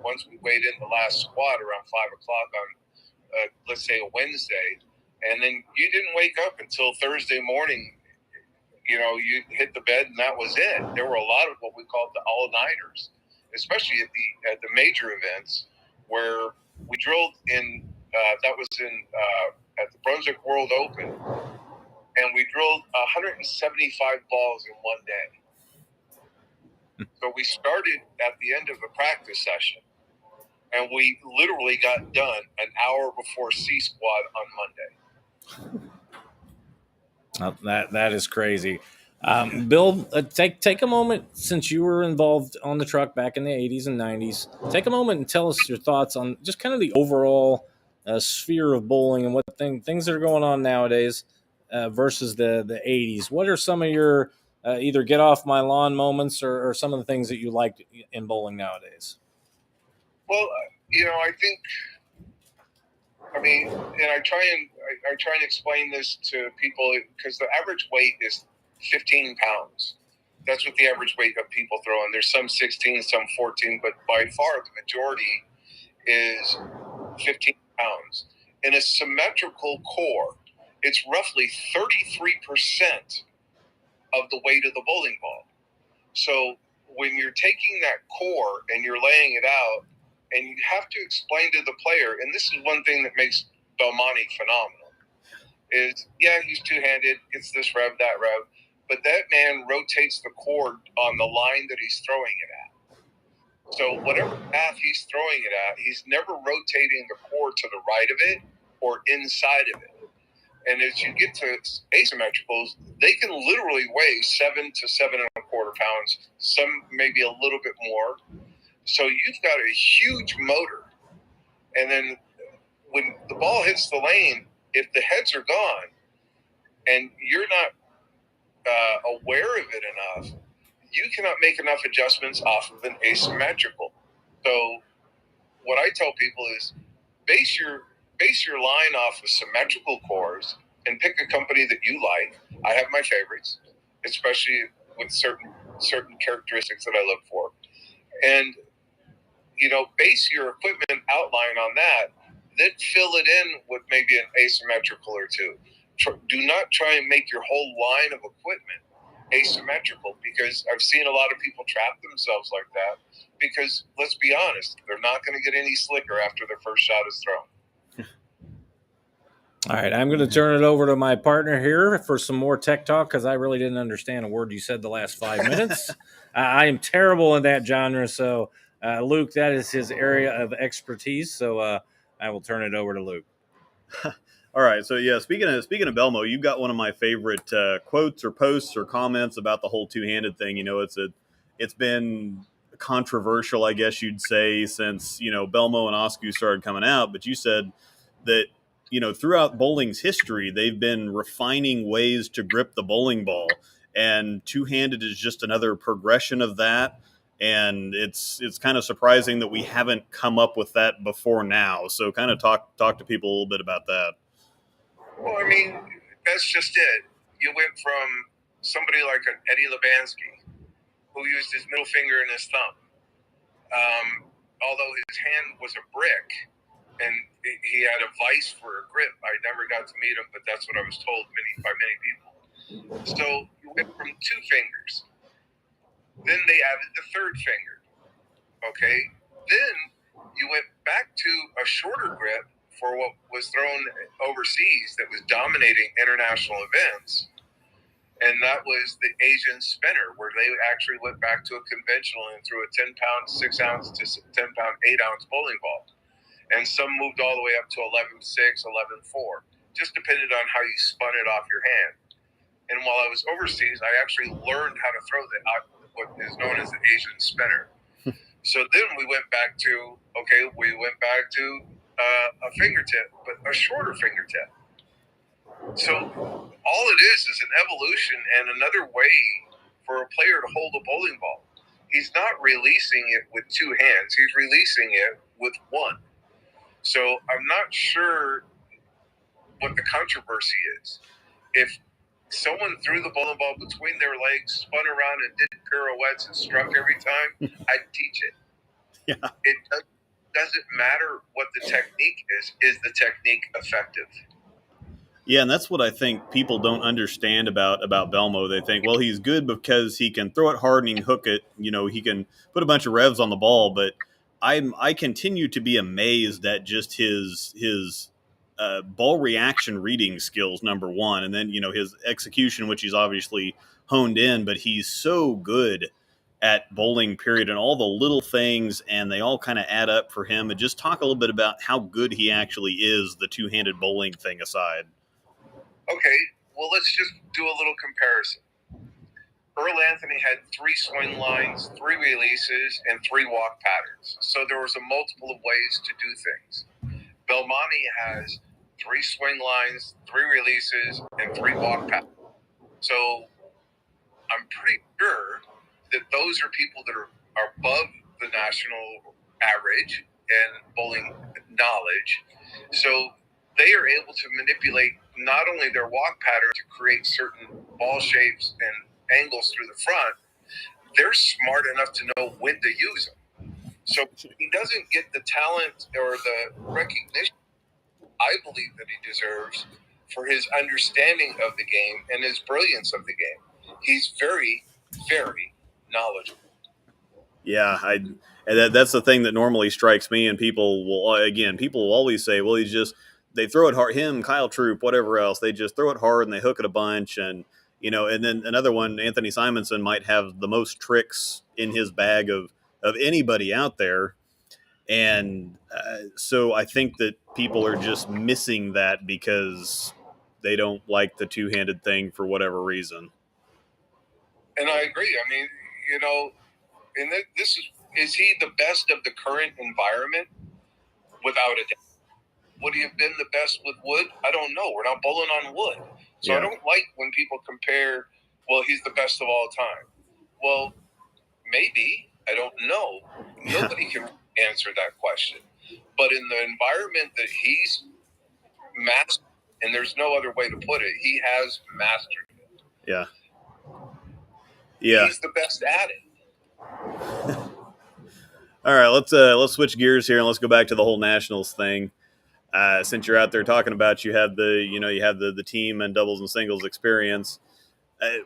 Once we weighed in the last squad around 5 o'clock on, let's say, a Wednesday, and then you didn't wake up until Thursday morning. You hit the bed, and that was it. There were a lot of what we called the all-nighters, especially at the major events where we drilled in. That was at the Brunswick World Open, and we drilled 175 balls in one day. So we started at the end of a practice session, and we literally got done an hour before C Squad on Monday. That is crazy. Bill, take a moment, since you were involved on the truck back in the 80s and 90s. Take a moment and tell us your thoughts on just kind of the overall sphere of bowling and what things that are going on nowadays versus the 80s. What are some of your either get off my lawn moments or some of the things that you like in bowling nowadays? Well, I think, and I try and explain this to people because the average weight is 15 pounds. That's what the average weight of people throw in. There's some 16, some 14, but by far the majority is 15 pounds. In a symmetrical core, it's roughly 33% of the weight of the bowling ball. So when you're taking that core and you're laying it out, and you have to explain to the player, and this is one thing that makes Belmonte phenomenal, is, he's two-handed, gets this rev, that rev, but that man rotates the cord on the line that he's throwing it at. So whatever path he's throwing it at, he's never rotating the cord to the right of it or inside of it. And as you get to asymmetricals, they can literally weigh 7 to 7.25 pounds, some maybe a little bit more. So you've got a huge motor. And then when the ball hits the lane, if the heads are gone and you're not aware of it enough, you cannot make enough adjustments off of an asymmetrical. So what I tell people is base your line off of symmetrical cores and pick a company that you like. I have my favorites, especially with certain characteristics that I look for. And, base your equipment outline on that, then fill it in with maybe an asymmetrical or two. Do not try and make your whole line of equipment asymmetrical, because I've seen a lot of people trap themselves like that because, let's be honest, they're not going to get any slicker after their first shot is thrown. All right, I'm going to turn it over to my partner here for some more tech talk because I really didn't understand a word you said the last 5 minutes. I am terrible in that genre, so Luke, that is his area of expertise, so I will turn it over to Luke. All right, so speaking of Belmo, you've got one of my favorite quotes or posts or comments about the whole two-handed thing. It's been controversial, I guess you'd say, since Belmo and Oscu started coming out. But you said that throughout bowling's history, they've been refining ways to grip the bowling ball, and two-handed is just another progression of that. And it's kind of surprising that we haven't come up with that before now. So kind of talk to people a little bit about that. Well, that's just it. You went from somebody like an Eddie Lebansky, who used his middle finger and his thumb. Although his hand was a brick, and he had a vise for a grip. I never got to meet him, but that's what I was told by many people. So you went from 2 fingers. Then they added the 3rd finger. Okay? Then you went back to a shorter grip for what was thrown overseas that was dominating international events. And that was the Asian spinner, where they actually went back to a conventional and threw a 10-pound 6-ounce to 10-pound 8-ounce bowling ball. And some moved all the way up to 11.6, 11.4. Just depended on how you spun it off your hand. And while I was overseas, I actually learned how to throw what is known as the Asian spinner. So then we went back to a fingertip, but a shorter fingertip. So all it is an evolution and another way for a player to hold a bowling ball. He's not releasing it with 2 hands. He's releasing it with 1. So I'm not sure what the controversy is. If someone threw the bowling ball between their legs, spun around and did pirouettes and struck every time, I'd teach it. Yeah. It doesn't matter what the technique is. Is the technique effective? Yeah, and that's what I think people don't understand about Belmo. They think, well, he's good because he can throw it hard and he can hook it. He can put a bunch of revs on the ball. But I continue to be amazed at just his ball reaction reading skills, number one, and then his execution, which he's obviously honed in. But he's so good at bowling, period, and all the little things, and they all kind of add up for him. And just talk a little bit about how good he actually is, the two-handed bowling thing aside. Okay, well, let's just do a little comparison. Earl Anthony had 3 swing lines, 3 releases, and 3 walk patterns. So there was a multiple of ways to do things. Belmonte has 3 swing lines, 3 releases, and 3 walk patterns. So I'm pretty sure that those are people that are above the national average and bowling knowledge. So they are able to manipulate not only their walk pattern to create certain ball shapes and angles through the front, they're smart enough to know when to use them. So he doesn't get the talent or the recognition I believe that he deserves for his understanding of the game and his brilliance of the game. He's very, very knowledgeable. Yeah, and that's the thing that normally strikes me, and people will always say, well, they throw it hard, him, Kyle Troop, whatever else, they just throw it hard and they hook it a bunch, and and then another one, Anthony Simonson, might have the most tricks in his bag of anybody out there, and so I think that people are just missing that because they don't like the two-handed thing for whatever reason. And I agree. I mean, and this is he the best of the current environment? Without a doubt. Would he have been the best with wood? I don't know. We're not bowling on wood. So yeah. I don't like when people compare, well, he's the best of all time. Well, maybe. I don't know. Nobody can answer that question. But in the environment that he's mastered, and there's no other way to put it, he has mastered it. Yeah. Yeah. He's the best at it. All right, let's switch gears here and let's go back to the whole nationals thing. Since you're out there talking about, you have the team and doubles and singles experience.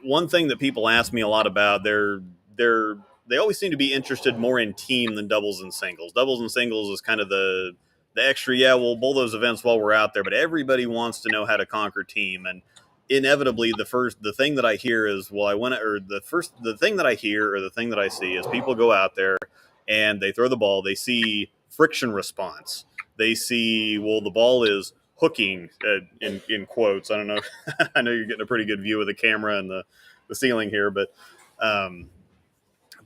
One thing that people ask me a lot about, they always seem to be interested more in team than doubles and singles. Doubles and singles is kind of the extra. Yeah, we'll bowl those events while we're out there, but everybody wants to know how to conquer team. And inevitably, the thing that I hear is, the thing that I hear or the thing that I see is people go out there and they throw the ball. They see friction response. They see, well, the ball is hooking, in quotes. I don't know. I know you're getting a pretty good view of the camera and the ceiling here, but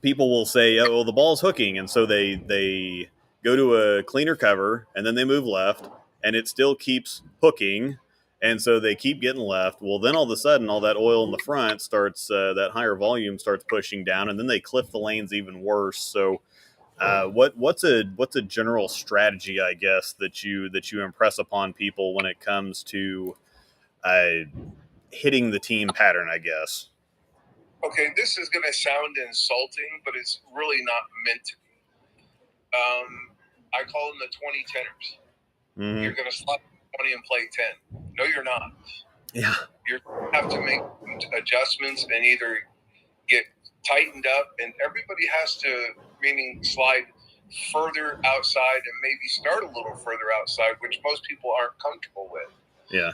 people will say, oh, well, the ball's hooking. And so they go to a cleaner cover and then they move left and it still keeps hooking. And so they keep getting left. Well, then all of a sudden, all that oil in the front starts, that higher volume starts pushing down, and then they cliff the lanes even worse. So what's a general strategy, I guess, that you impress upon people when it comes to hitting the team pattern, I guess? Okay, this is going to sound insulting, but it's really not meant to be. I call them the 20-10ers. Mm-hmm. You're going to slot 20 and play 10. No, you're not. Yeah. You have to make adjustments and either get tightened up, and everybody has to, meaning slide further outside and maybe start a little further outside, which most people aren't comfortable with. Yeah.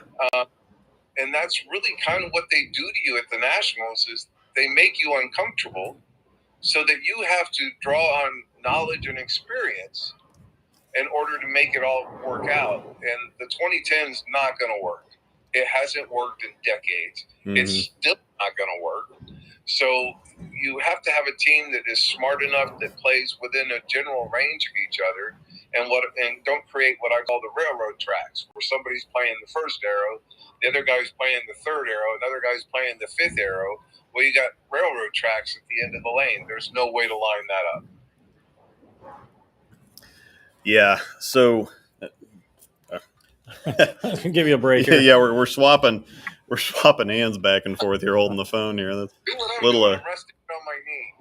And that's really kind of what they do to you at the Nationals is they make you uncomfortable so that you have to draw on knowledge and experience in order to make it all work out. And the 2010 is not going to work. It hasn't worked in decades. Mm-hmm. It's still not going to work. So you have to have a team that is smart enough that plays within a general range of each other and don't create what I call the railroad tracks, where somebody's playing the first arrow, the other guy's playing the third arrow, another guy's playing the fifth arrow. Well, you got railroad tracks at the end of the lane. There's no way to line that up. Yeah, so I can give you a break here. Yeah, we're swapping hands back and forth here, holding the phone here. That's a little resting on my knee.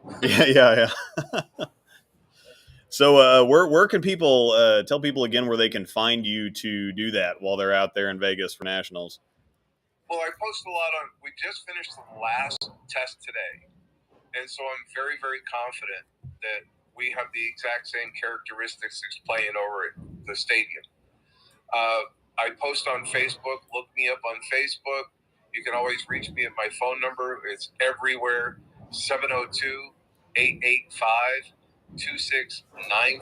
Yeah. So where can people tell people again where they can find you to do that while they're out there in Vegas for Nationals? Well, I post a lot on. We just finished the last test today, and so I'm very, very confident that we have the exact same characteristics as playing over at the stadium. I post on Facebook. Look me up on Facebook. You can always reach me at my phone number. It's everywhere, 702-885-2695.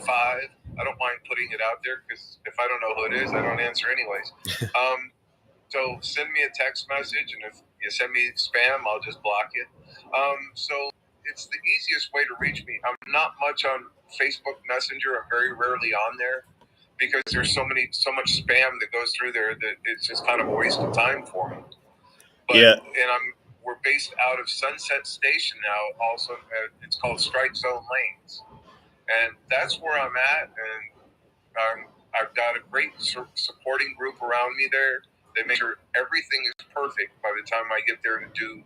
I don't mind putting it out there because if I don't know who it is, I don't answer anyways. So send me a text message, and if you send me spam, I'll just block it. So it's the easiest way to reach me. I'm not much on Facebook Messenger. I'm very rarely on there because there's so much spam that goes through there that it's just kind of a waste of time for me. But, yeah. And I'm we're based out of Sunset Station now. Also, it's called Strike Zone Lanes, and that's where I'm at. And I've got a great supporting group around me there. They make sure everything is perfect by the time I get there to do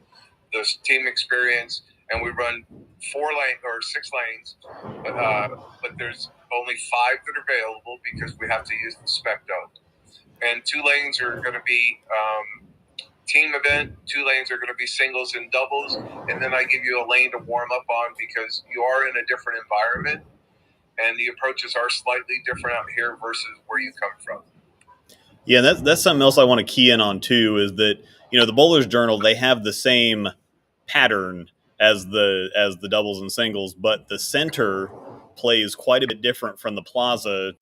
the team experience. And we run 6 lanes, but there's only 5 that are available because we have to use the specto. And 2 lanes are going to be team event, 2 lanes are going to be singles and doubles, and then I give you a lane to warm up on because you are in a different environment, and the approaches are slightly different out here versus where you come from. Yeah, that's something else I want to key in on too. Is that the Bowler's Journal, they have the same pattern as the doubles and singles, but the center plays quite a bit different from the plaza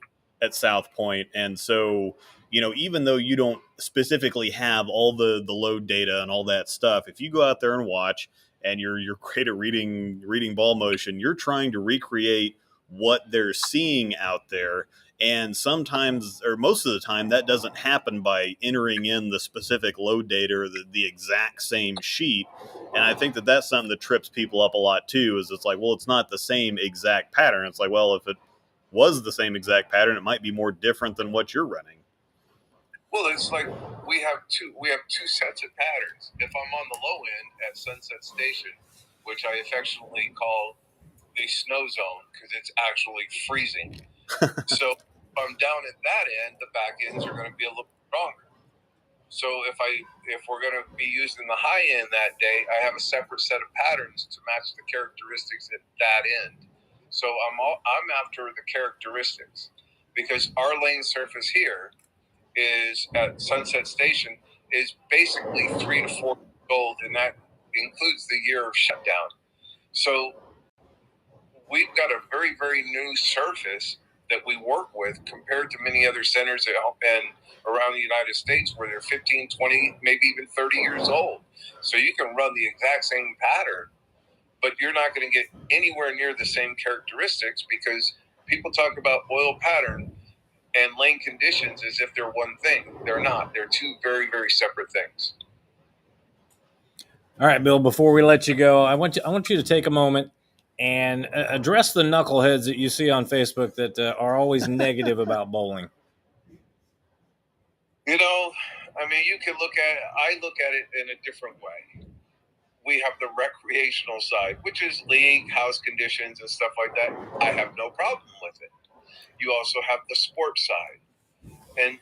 at South Point, and so even though you don't specifically have all the load data and all that stuff, if you go out there and watch and you're great at reading ball motion, you're trying to recreate what they're seeing out there. And sometimes, or most of the time, that doesn't happen by entering in the specific load data or the exact same sheet. And I think that's something that trips people up a lot too, is it's like, well, it's not the same exact pattern. It's like, well, if it was the same exact pattern, it might be more different than what you're running. Well, it's like we have two sets of patterns. If I'm on the low end at Sunset Station, which I affectionately call the snow zone because it's actually freezing. So if I'm down at that end, the back ends are going to be a little stronger. So if we're going to be using the high end that day, I have a separate set of patterns to match the characteristics at that end. So I'm after the characteristics because our lane surface here is at Sunset Station is basically 3 to 4 gold, and that includes the year of shutdown. So we've got a very, very new surface that we work with compared to many other centers and around the United States where they're 15, 20, maybe even 30 years old. So you can run the exact same pattern, but you're not going to get anywhere near the same characteristics because people talk about oil pattern and lane conditions as if they're one thing. They're not. They're 2 very, very separate things. All right, Bill, before we let you go, I want you to take a moment and address the knuckleheads that you see on Facebook that are always negative about bowling. You can I look at it in a different way. We have the recreational side, which is league, house conditions, and stuff like that. I have no problem with it. You also have the sports side. And,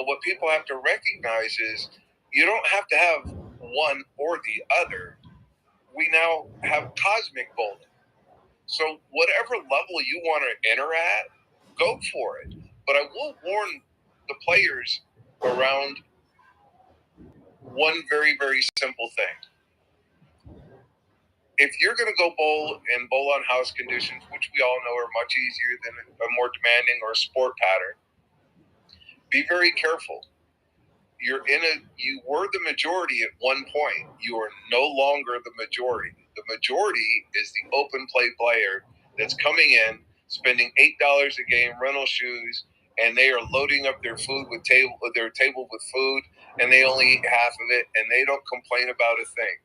what people have to recognize is you don't have to have one or the other. We now have cosmic bowling. So whatever level you want to enter at, go for it. But I will warn the players around one very, very simple thing. If you're going to go bowl on house conditions, which we all know are much easier than a more demanding or a sport pattern, be very careful. You were the majority at one point. You are no longer the majority. The majority is the open play player that's coming in, spending $8 a game, rental shoes, and they are loading up their table with food, and they only eat half of it, and they don't complain about a thing.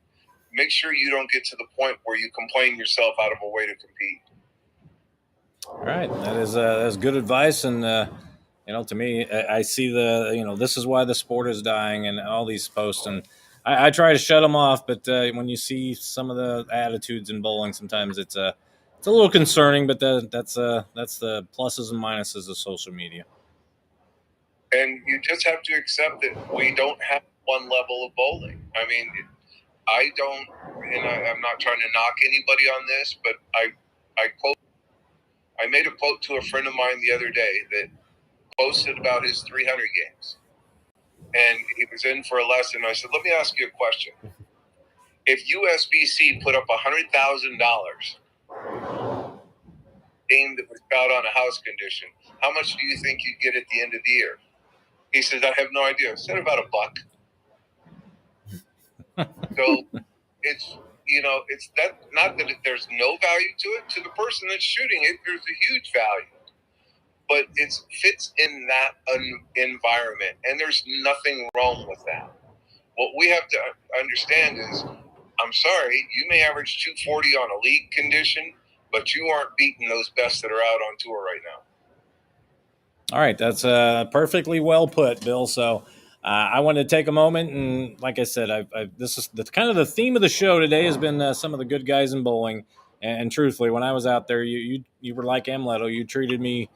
Make sure you don't get to the point where you complain yourself out of a way to compete. All right, that's good advice, and to me, I see this is why the sport is dying, and all these posts, and I try to shut them off, but when you see some of the attitudes in bowling, sometimes it's a little concerning, but that's the pluses and minuses of social media. And you just have to accept that we don't have one level of bowling. I mean, I don't, and I'm not trying to knock anybody on this, but I made a quote to a friend of mine the other day that posted about his 300 games. And he was in for a lesson. I said, let me ask you a question. If Usbc put up $100,000 game that was out on a house condition, how much do you think you'd get at the end of the year? He says, I have no idea. I said about $1. So it's that, not that there's no value to it. To the person that's shooting it, there's a huge value. But it fits in that environment, and there's nothing wrong with that. What we have to understand is, I'm sorry, you may average 240 on a league condition, but you aren't beating those best that are out on tour right now. All right, that's perfectly well put, Bill. So I wanted to take a moment, and like I said, this is kind of the theme of the show today has been some of the good guys in bowling. And truthfully, when I was out there, you were like Amleto. You treated me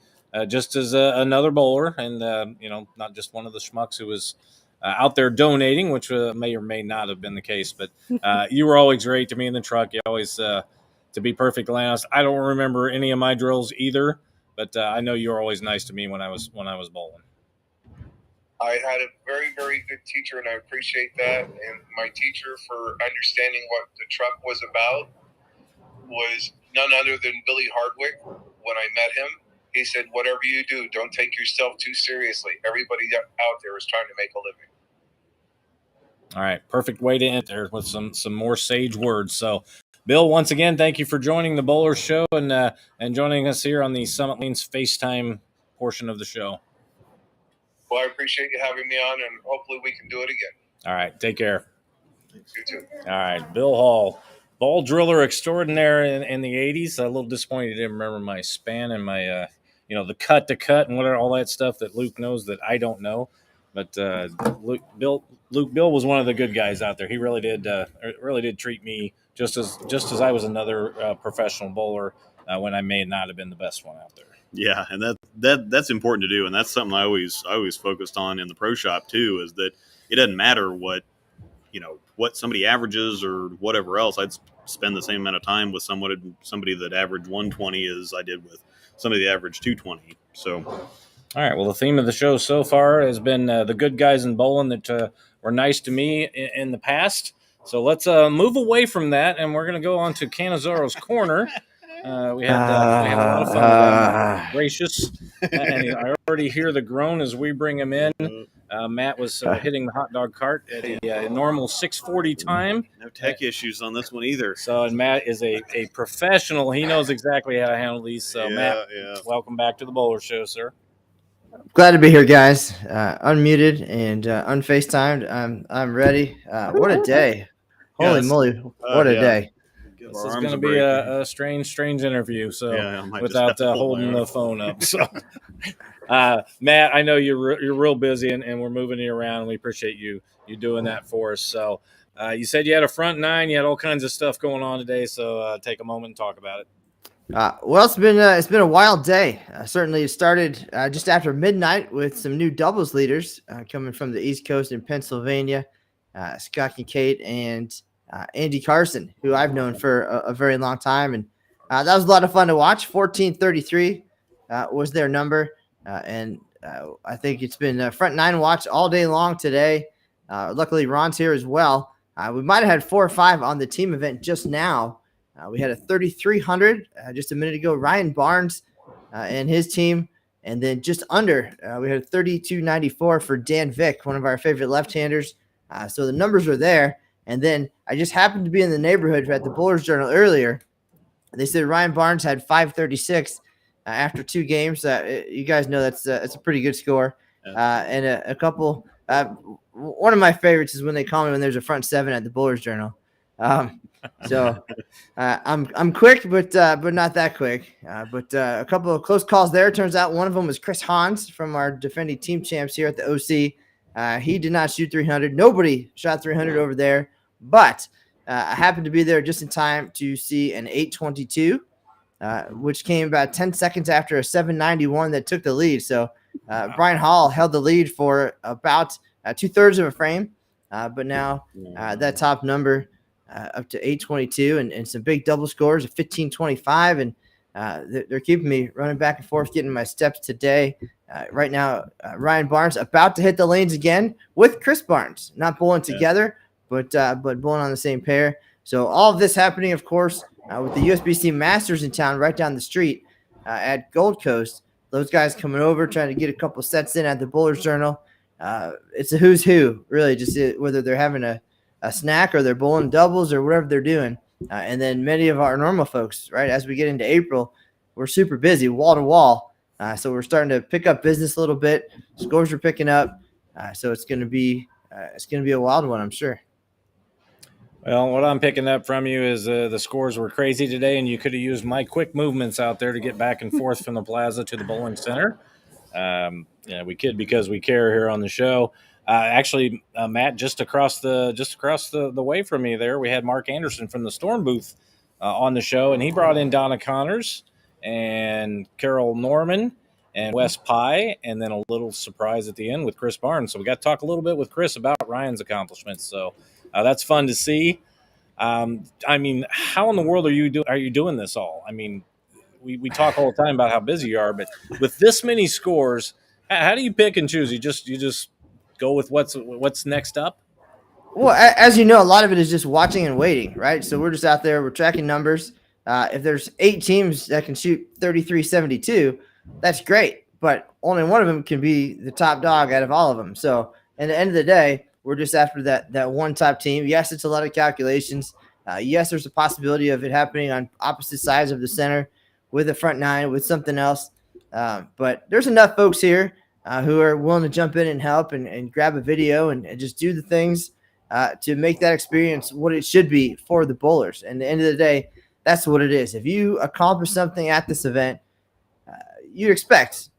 just as another bowler, and not just one of the schmucks who was out there donating, which may or may not have been the case. But you were always great to me in the truck. You always, to be perfectly honest, I don't remember any of my drills either. But I know you were always nice to me when I was bowling. I had a very, very good teacher, and I appreciate that. And my teacher, for understanding what the truck was about, was none other than Billy Hardwick. When I met him, he said, "Whatever you do, don't take yourself too seriously. Everybody out there is trying to make a living." All right, perfect way to end there with some more sage words. So, Bill, once again, thank you for joining the Bowler Show and joining us here on the Summit Lanes FaceTime portion of the show. Well, I appreciate you having me on, and hopefully we can do it again. All right, take care. You too. All right, Bill Hall, ball driller extraordinaire in the 80s. A little disappointed you didn't remember my span and my, the cut to cut and whatever, all that stuff that Luke knows that I don't know. But Luke Bill was one of the good guys out there. He really did treat me just as I was another professional bowler when I may not have been the best one out there. Yeah, and that's important to do, and that's something I always focused on in the pro shop too. Is that it doesn't matter what somebody averages or whatever else. I'd spend the same amount of time with somebody that averaged 120 as I did with somebody that averaged 220. So. All right. Well, the theme of the show so far has been the good guys in bowling that were nice to me in the past. So let's move away from that, and we're going to go on to Cannizzaro's Corner. We had a lot of fun with that. Gracious. And I already hear the groan as we bring him in. Matt was hitting the hot dog cart at a normal 6:40 time. No tech issues on this one either. So, and Matt is a professional. He knows exactly how to handle these. So, Matt, welcome back to the Bowler Show, sir. Glad to be here, guys. Unmuted and unfacetimed. I'm ready. What a day! Holy moly, what a day! This is going to be a strange interview. So without holding the phone up. So, Matt, I know you're real busy and we're moving you around. We appreciate you doing that for us. So, you said you had a front nine. You had all kinds of stuff going on today. So, take a moment and talk about it. Well, it's been a wild day. Certainly, it started just after midnight with some new doubles leaders coming from the East Coast in Pennsylvania. Scott Kincaid and Andy Carson, who I've known for a very long time, and that was a lot of fun to watch. 14:33 was their number, and I think it's been a front nine watch all day long today. Luckily, Ron's here as well. We might have had 4 or 5 on the team event just now. We had a 3,300 just a minute ago. Ryan Barnes and his team. And then just under, we had a 3,294 for Dan Vick, one of our favorite left-handers. So the numbers are there. And then I just happened to be in the neighborhood at the Bowlers Journal earlier. They said Ryan Barnes had 536 after 2 games. You guys know that's a pretty good score. And a couple one of my favorites is when they call me when there's a front 7 at the Bowlers Journal. So I'm quick, but not that quick. But a couple of close calls there. Turns out one of them was Chris Hans from our defending team champs here at the OC. He did not shoot 300. Nobody shot 300 over there. But I happened to be there just in time to see an 822, which came about 10 seconds after a 791 that took the lead. So Brian Hall held the lead for about 2/3 of a frame. But now that top number up to 822 and some big double scores of 1525. And they're keeping me running back and forth, getting my steps today. Right now, Ryan Barnes about to hit the lanes again with Chris Barnes, not bowling together, but bowling on the same pair. So all of this happening, of course, with the USBC Masters in town right down the street at Gold Coast. Those guys coming over, trying to get a couple sets in at the Bowlers Journal. It's a who's who, really, just whether they're having a snack or they're bowling doubles or whatever they're doing. And then many of our normal folks, right, as we get into April, we're super busy, wall to wall. So we're starting to pick up business a little bit. Scores are picking up. So it's going to be it's going to be a wild one, I'm sure. Well, what I'm picking up from you is the scores were crazy today, and you could have used my quick movements out there to get back and forth from the plaza to the bowling center. We kid because we care here on the show. Actually, Matt, just across the way from me there, we had Mark Anderson from the Storm booth on the show, and he brought in Donna Connors and Carol Norman and Wes Pye, and then a little surprise at the end with Chris Barnes. So we got to talk a little bit with Chris about Ryan's accomplishments. So that's fun to see. How in the world are you doing this all? I mean, we talk all the time about how busy you are, but with this many scores, how do you pick and choose? You just go with what's next up? Well, as you know, a lot of it is just watching and waiting, right? So we're just out there, we're tracking numbers. If there's 8 teams that can shoot 33-72, that's great, but only one of them can be the top dog out of all of them. So at the end of the day, we're just after that one top team. Yes, it's a lot of calculations. Yes, there's a possibility of it happening on opposite sides of the center with a front 9, with something else. But there's enough folks here who are willing to jump in and help and grab a video and just do the things to make that experience what it should be for the bowlers. And at the end of the day, that's what it is. If you accomplish something at this event, you expect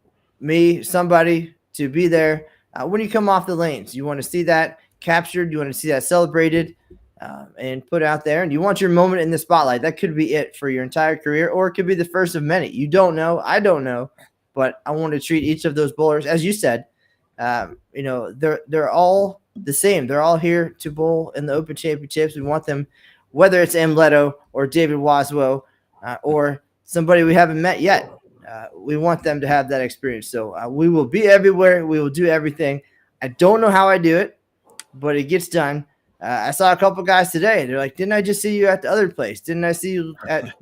somebody to be there when you come off the lanes. You want to see that captured. You want to see that celebrated and put out there. And you want your moment in the spotlight. That could be it for your entire career, or it could be the first of many. You don't know. I don't know. But I want to treat each of those bowlers, as you said, they're all the same. They're all here to bowl in the Open Championships. We want them, whether it's Amleto or David Waswo or somebody we haven't met yet. We want them to have that experience. So we will be everywhere. We will do everything. I don't know how I do it, but it gets done. I saw a couple guys today. They're like, didn't I just see you at the other place? Didn't I see you at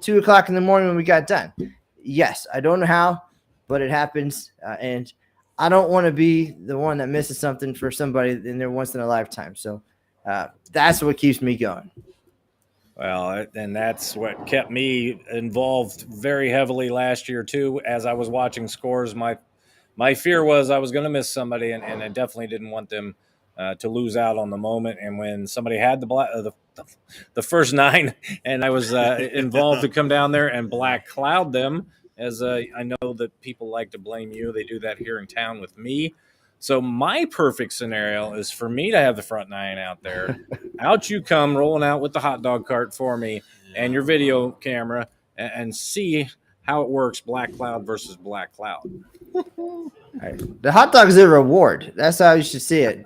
2 o'clock in the morning when we got done? Yes, I don't know how, but it happens. And I don't want to be the one that misses something for somebody in their once in a lifetime. So that's what keeps me going. Well, and that's what kept me involved very heavily last year too. As I was watching scores, my fear was I was going to miss somebody, and I definitely didn't want them to lose out on the moment. And when somebody had the first 9, and I was involved to come down there and black cloud them, as I know that people like to blame you. They do that here in town with me. So my perfect scenario is for me to have the front 9 out there. Out you come rolling out with the hot dog cart for me and your video camera and see how it works, black cloud versus black cloud. Right. The hot dog is a reward. That's how you should see it.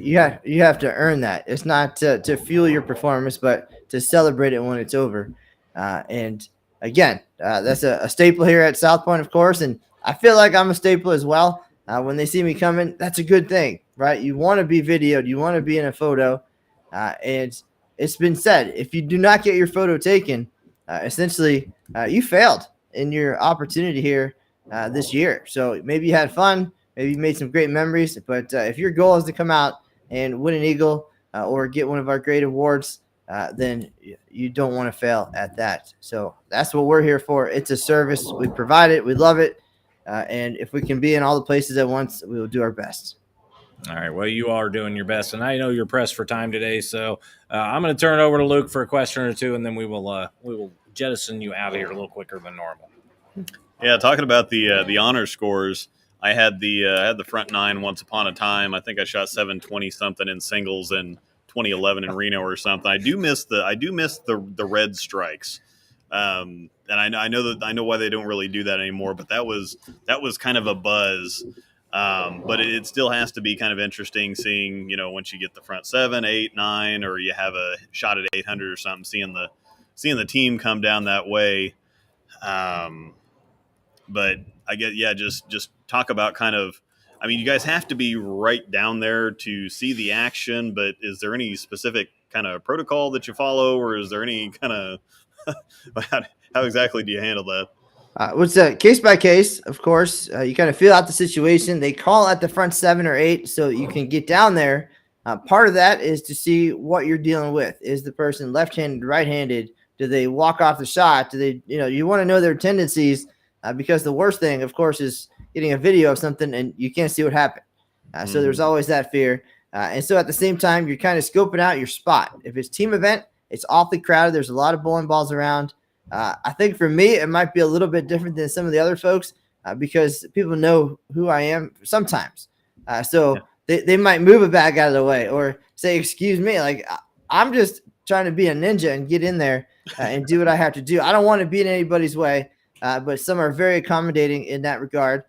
You have to earn that. It's not to fuel your performance, but to celebrate it when it's over. And again, that's a staple here at South Point, of course, and I feel like I'm a staple as well. When they see me coming, that's a good thing, right? You want to be videoed. You want to be in a photo. And it's been said, if you do not get your photo taken, essentially you failed in your opportunity here this year. So maybe you had fun. Maybe you made some great memories. But if your goal is to come out and win an Eagle or get one of our great awards, then you don't want to fail at that. So that's what we're here for. It's a service. We provide it. We love it. And if we can be in all the places at once, we will do our best. All right. Well, you are doing your best, and I know you're pressed for time today. So I'm going to turn it over to Luke for a question or two, and then we will jettison you out of here a little quicker than normal. Yeah, talking about the honor scores, I had the front 9 once upon a time. I think I shot 720 something in singles in 2011 in Reno or something. I do miss the red strikes. And I know why they don't really do that anymore, but that was kind of a buzz. But it still has to be kind of interesting seeing, once you get the front 7, 8, 9, or you have a shot at 800 or something, seeing the team come down that way. But I get, just talk about kind of, you guys have to be right down there to see the action, but is there any specific kind of protocol that you follow, or is there any kind of how exactly do you handle that? It's a case by case, of course. You kind of feel out the situation. They call at the front 7 or 8 so you can get down there. Part of that is to see what you're dealing with. Is the person left-handed, right-handed? Do they walk off the shot? Do they, you want to know their tendencies because the worst thing, of course, is getting a video of something and you can't see what happened. So there's always that fear. And so at the same time, you're kind of scoping out your spot. If it's team event, it's awfully crowded. There's a lot of bowling balls around. I think for me, it might be a little bit different than some of the other folks because people know who I am sometimes. So they might move a bag out of the way or say, excuse me, like I'm just trying to be a ninja and get in there and do what I have to do. I don't want to be in anybody's way, but some are very accommodating in that regard.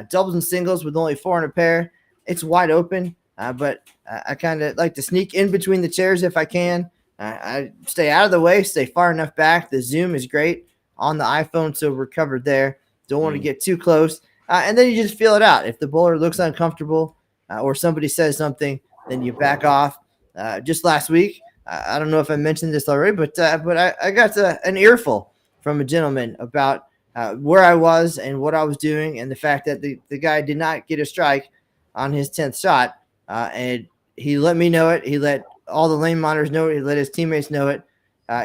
Doubles and singles with only 4 in a pair. It's wide open, but I kind of like to sneak in between the chairs if I can. I stay out of the way, stay far enough back. The zoom is great on the iPhone, so we're covered there. Don't want to get too close. And then you just feel it out. If the bowler looks uncomfortable or somebody says something, then you back off. Just last week, I don't know if I mentioned this already, but I got an earful from a gentleman about where I was and what I was doing and the fact that the guy did not get a strike on his 10th shot. And he let me know it. He let all the lane monitors know it. He let his teammates know it.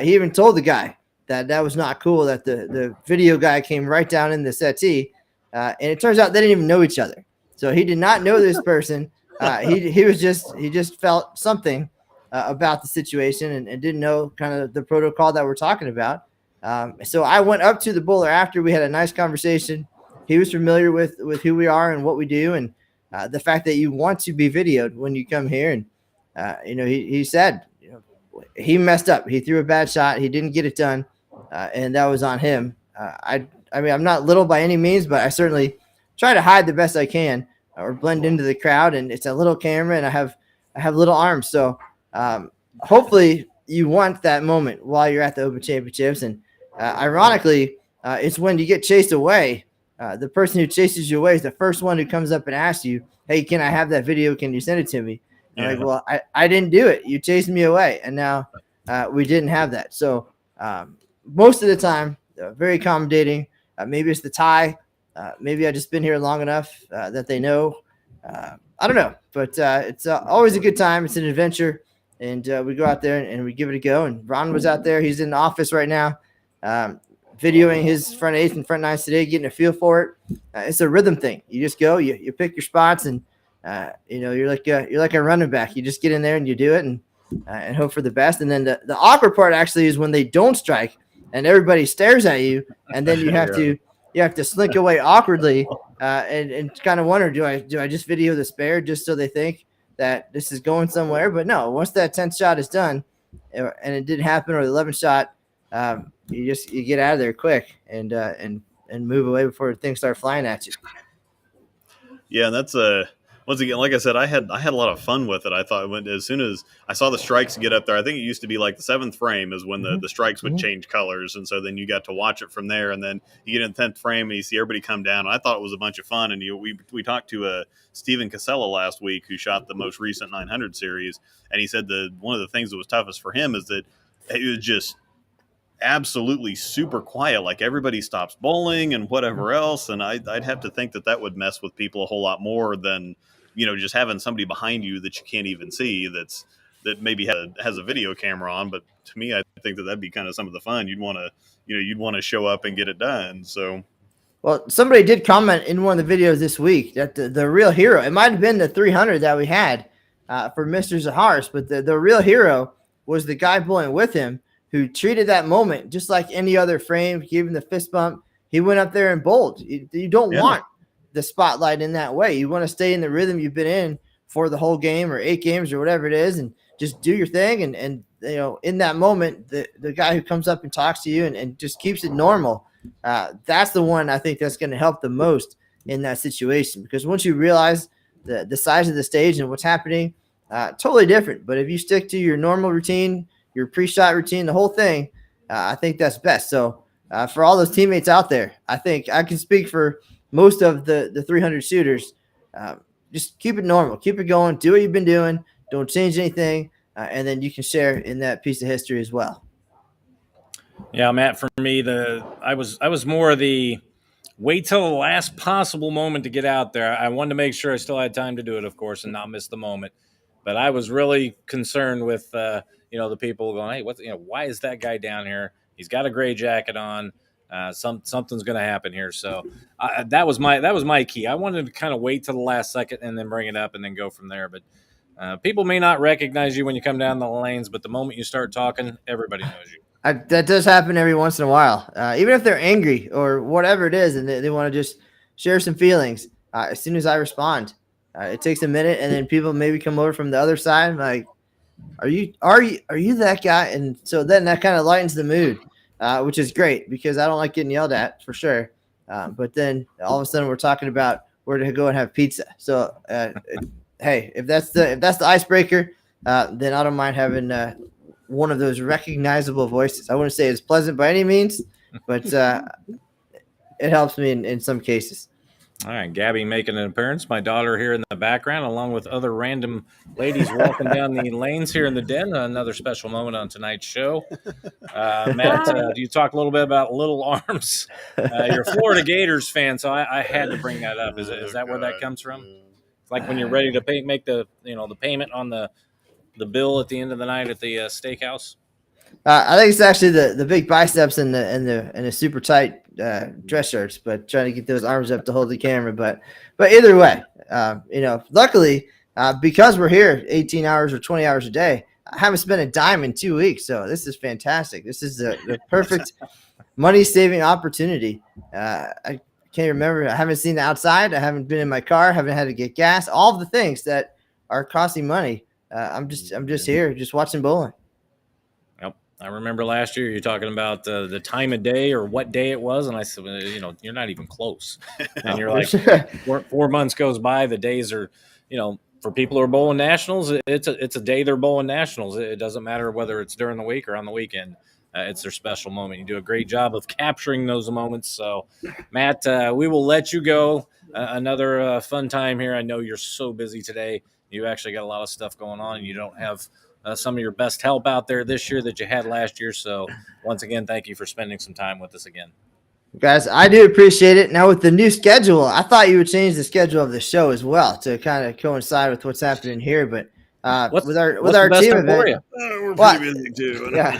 He even told the guy that was not cool, that the video guy came right down in the settee. And it turns out they didn't even know each other. So he did not know this person. He just felt something about the situation and didn't know kind of the protocol that we're talking about. So I went up to the bowler after. We had a nice conversation. He was familiar with who we are and what we do and the fact that you want to be videoed when you come here. And, he said, he messed up. He threw a bad shot. He didn't get it done. And that was on him. I mean, I'm not little by any means, but I certainly try to hide the best I can or blend into the crowd. And it's a little camera and I have little arms. So hopefully you want that moment while you're at the Open Championships. And ironically, it's when you get chased away. The person who chases you away is the first one who comes up and asks you, hey, can I have that video? Can you send it to me? Yeah. Like, well, I didn't do it. You chased me away. And now we didn't have that. So most of the time, very accommodating. Maybe it's the tie. Maybe I just been here long enough that they know. I don't know. But it's always a good time. It's an adventure. And we go out there and we give it a go. And Ron was out there. He's in the office right now. Videoing his front eights and front nines today, getting a feel for it. It's a rhythm thing. You just go, you pick your spots, and you're like a running back. You just get in there and you do it, and hope for the best. And then the awkward part actually is when they don't strike and everybody stares at you, and then you have to slink away awkwardly and kind of wonder, do I just video the spare just so they think that this is going somewhere? But no, once that 10th shot is done and it didn't happen, or the 11th shot. You get out of there quick and move away before things start flying at you. Yeah, and that's once again, like I said, I had a lot of fun with it. I thought as soon as I saw the strikes get up there, I think it used to be like the 7th frame is when the strikes would change colors, and so then you got to watch it from there, and then you get in the 10th frame and you see everybody come down. And I thought it was a bunch of fun, and we talked to Steven Casella last week, who shot the most recent 900 series, and he said that one of the things that was toughest for him is that it was just absolutely super quiet, like everybody stops bowling and whatever else, and I'd have to think that would mess with people a whole lot more than just having somebody behind you that you can't even see that maybe has a video camera on. But to me, I think that'd be kind of some of the fun. You'd want to show up and get it done. So well, somebody did comment in one of the videos this week that the real hero, it might have been the 300 that we had for Mr. Zahars, but the real hero was the guy bowling with him, who treated that moment just like any other frame, gave him the fist bump. He went up there and bowled. You don't want the spotlight in that way. You want to stay in the rhythm you've been in for the whole game or 8 games or whatever it is, and just do your thing. And in that moment, the guy who comes up and talks to you and just keeps it normal, that's the one I think that's going to help the most in that situation. Because once you realize the size of the stage and what's happening, totally different. But if you stick to your normal routine, your pre-shot routine, the whole thing, I think that's best. So for all those teammates out there, I think I can speak for most of the 300 shooters. Just keep it normal, keep it going, do what you've been doing, don't change anything, and then you can share in that piece of history as well. Yeah, Matt, for me, I was more the wait till the last possible moment to get out there. I wanted to make sure I still had time to do it, of course, and not miss the moment. But I was really concerned with the people going, hey, why is that guy down here? He's got a gray jacket on. Something's going to happen here. So that was my key. I wanted to kind of wait till the last second and then bring it up and then go from there. But People may not recognize you when you come down the lanes, but the moment you start talking, everybody knows you. That does happen every once in a while. Even if they're angry or whatever it is, and they want to just share some feelings. As soon as I respond, it takes a minute, and then people maybe come over from the other side, like, "Are you that guy?" And so then that kind of lightens the mood, which is great because I don't like getting yelled at for sure. But then all of a sudden we're talking about where to go and have pizza. So hey, if that's the icebreaker, then I don't mind having one of those recognizable voices. I wouldn't say it's pleasant by any means, but it helps me in some cases. All right, Gabby making an appearance. My daughter here in the background, along with other random ladies walking down the lanes here in the den. Another special moment on tonight's show. Matt, do you talk a little bit about Little Arms? You're a Florida Gators fan, so I had to bring that up. Is that where that comes from? It's like when you're ready to make the payment on the bill at the end of the night at the steakhouse. I think it's actually the big biceps and the super tight dress shirts, but trying to get those arms up to hold the camera. But either way, luckily because we're here 18 hours or 20 hours a day, I haven't spent a dime in 2 weeks. So this is fantastic. This is the perfect money saving opportunity. I can't remember. I haven't seen the outside. I haven't been in my car. Haven't had to get gas. All of the things that are costing money. I'm just here, just watching bowling. Yep, I remember last year you're talking about the time of day or what day it was, and I said, you're not even close. And you're like, 4 months goes by, the days are, for people who are bowling nationals, it's a day they're bowling nationals. It doesn't matter whether it's during the week or on the weekend. It's their special moment. You do a great job of capturing those moments. So, Matt, we will let you go. Another fun time here. I know you're so busy today. You actually got a lot of stuff going on, and you don't have some of your best help out there this year that you had last year. So, once again, thank you for spending some time with us again. Guys, I do appreciate it. Now, with the new schedule, I thought you would change the schedule of the show as well to kind of coincide with what's happening here. But with our team event, we're pretty busy too. Yeah.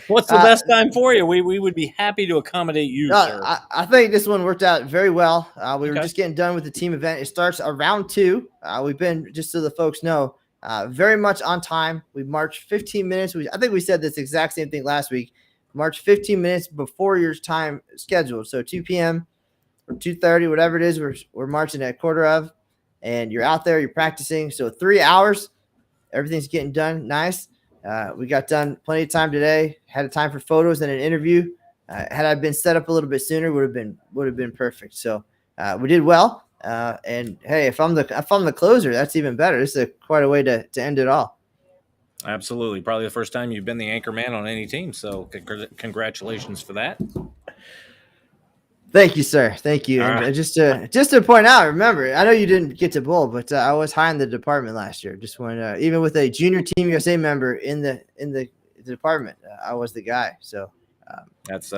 What's the best time for you? We would be happy to accommodate you, sir. I think this one worked out very well. We were just getting done with the team event. It starts around 2. We've been, just so the folks know, very much on time. We marched 15 minutes. I think we said this exact same thing last week. March 15 minutes before your time scheduled. So 2 p.m. or 2:30, whatever it is, we're marching at quarter of, and you're out there, you're practicing. So 3 hours, everything's getting done. Nice. We got done plenty of time today. Had a time for photos and an interview. Had I been set up a little bit sooner, would have been perfect. So we did well. And hey, if I'm the closer, that's even better. This is quite a way to end it all. Absolutely. Probably the first time you've been the anchor man on any team. So congratulations for that. Thank you, sir. Thank you. And just to point out, remember, I know you didn't get to bowl, but I was high in the department last year. Just when even with a junior Team USA member in the department, I was the guy. So that's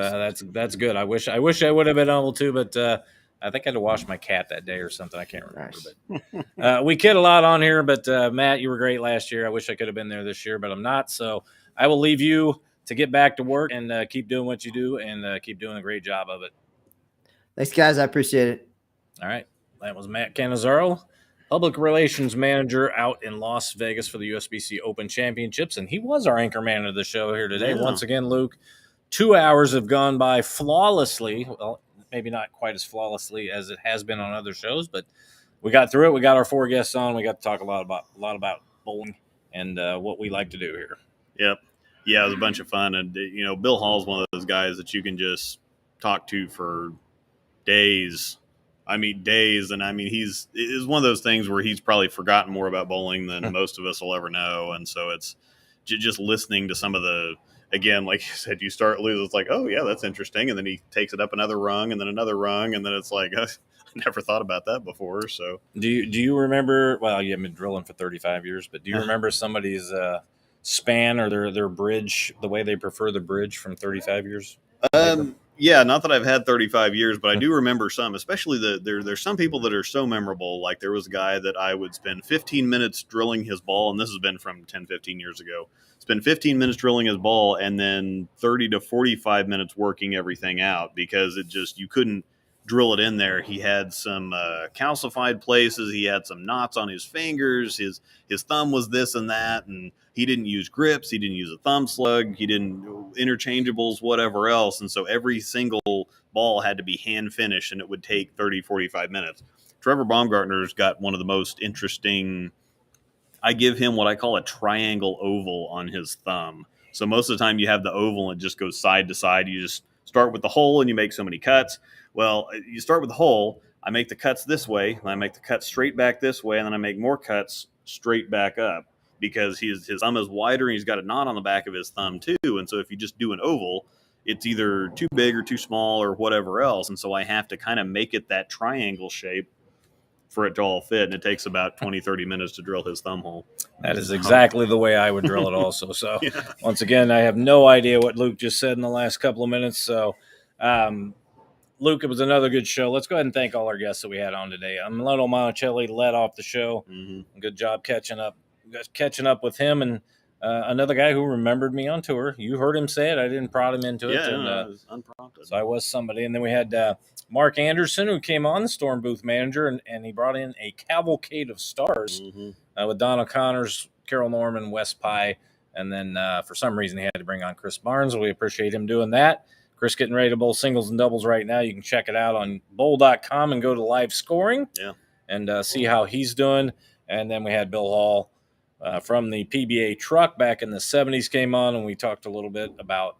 good. I wish I would have been able to, but I think I had to wash my cat that day or something. I can't remember. Nice. But we kid a lot on here. But Matt, you were great last year. I wish I could have been there this year, but I'm not. So I will leave you to get back to work and keep doing what you do and keep doing a great job of it. Thanks, guys. I appreciate it. All right. That was Matt Cannizzaro, Public Relations Manager out in Las Vegas for the Usbc Open Championships. And he was our anchor man of the show here today. Yeah. Once again, Luke, 2 hours have gone by flawlessly. Well, maybe not quite as flawlessly as it has been on other shows, but we got through it. We got our 4 guests on. We got to talk a lot about bowling and what we like to do here. Yep. Yeah, it was a bunch of fun. And, Bill Hall's one of those guys that you can just talk to for days. And he's one of those things where he's probably forgotten more about bowling than most of us will ever know. And so it's just listening to some of the, again, like you said, you start losing. It's like, oh yeah, that's interesting. And then he takes it up another rung and then another rung. And then it's like, I never thought about that before. So do you remember, well, you haven't been drilling for 35 years, but do you remember somebody's span or their bridge, the way they prefer the bridge from 35 years? Yeah, not that I've had 35 years, but I do remember some, especially there's some people that are so memorable. Like there was a guy that I would spend 15 minutes drilling his ball, and this has been from 10, 15 years ago. Spend 15 minutes drilling his ball and then 30 to 45 minutes working everything out because you couldn't drill it in there. He had some calcified places. He had some knots on his fingers. His thumb was this and that, and he didn't use grips. He didn't use a thumb slug. He didn't interchangeables, whatever else. And so every single ball had to be hand finished, and it would take 30, 45 minutes. Trevor Baumgartner's got one of the most interesting, I give him what I call a triangle oval on his thumb. So most of the time you have the oval and it just goes side to side. You just start with the hole and you make so many cuts. Well, you start with the hole. I make the cuts this way, and I make the cuts straight back this way, and then I make more cuts straight back up because his thumb is wider and he's got a knot on the back of his thumb too. And so if you just do an oval, it's either too big or too small or whatever else. And so I have to kind of make it that triangle shape for it to all fit. And it takes about 20, 30 minutes to drill his thumb hole. That is exactly the way I would drill it also. So once again, I have no idea what Luke just said in the last couple of minutes. So, Luke, it was another good show. Let's go ahead and thank all our guests that we had on today. Amleto Monacelli led off the show. Good job catching up with him, and another guy who remembered me on tour. You heard him say it. I didn't prod him into it. Yeah, and, it was unprompted. So I was somebody. And then we had Mark Anderson, who came on, the Storm booth manager, and he brought in a cavalcade of stars with Don O'Connor's, Carol Norman, Wes Pye, and then for some reason he had to bring on Chris Barnes. We appreciate him doing that. Chris getting ready to bowl singles and doubles right now. You can check it out on bowl.com and go to live scoring and see how he's doing. And then we had Bill Hall from the PBA truck back in the 70s came on, and we talked a little bit about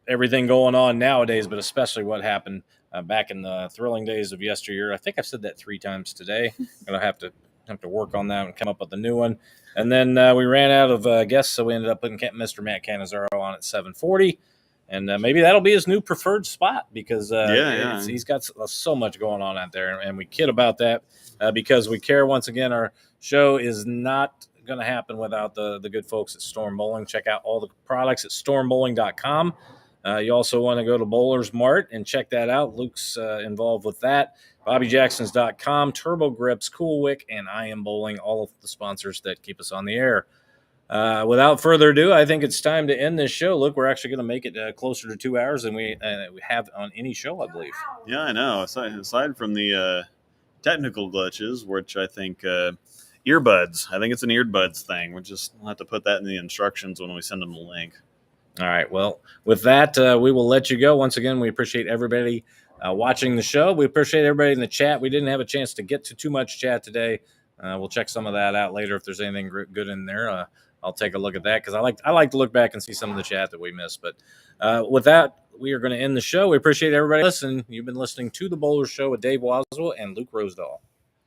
everything going on nowadays, but especially what happened back in the thrilling days of yesteryear. I think I've said that 3 times today. I'm going to have to work on that and come up with a new one. And then we ran out of guests, so we ended up putting Mr. Matt Cannizzaro on at 7:40. And maybe that'll be his new preferred spot because he's got so much going on out there. And we kid about that because we care. Once again, our show is not going to happen without the good folks at Storm Bowling. Check out all the products at stormbowling.com. You also want to go to Bowlers Mart and check that out. Luke's involved with that. BobbyJacksons.com, Turbo Grips, Coolwick, and I Am Bowling, all of the sponsors that keep us on the air. Without further ado, I think it's time to end this show. Look, we're actually going to make it closer to 2 hours than we have on any show, I believe. Yeah, I know. Aside from the technical glitches, which I think earbuds, I think it's an earbuds thing. We'll have to put that in the instructions when we send them the link. All right. Well, with that, we will let you go. Once again, we appreciate everybody watching the show. We appreciate everybody in the chat. We didn't have a chance to get to too much chat today. We'll check some of that out later if there's anything good in there. I'll take a look at that because I like to look back and see some of the chat that we missed. But with that, we are going to end the show. We appreciate everybody listening. You've been listening to The Bowler Show with Dave Waswo and Luke Rosedal.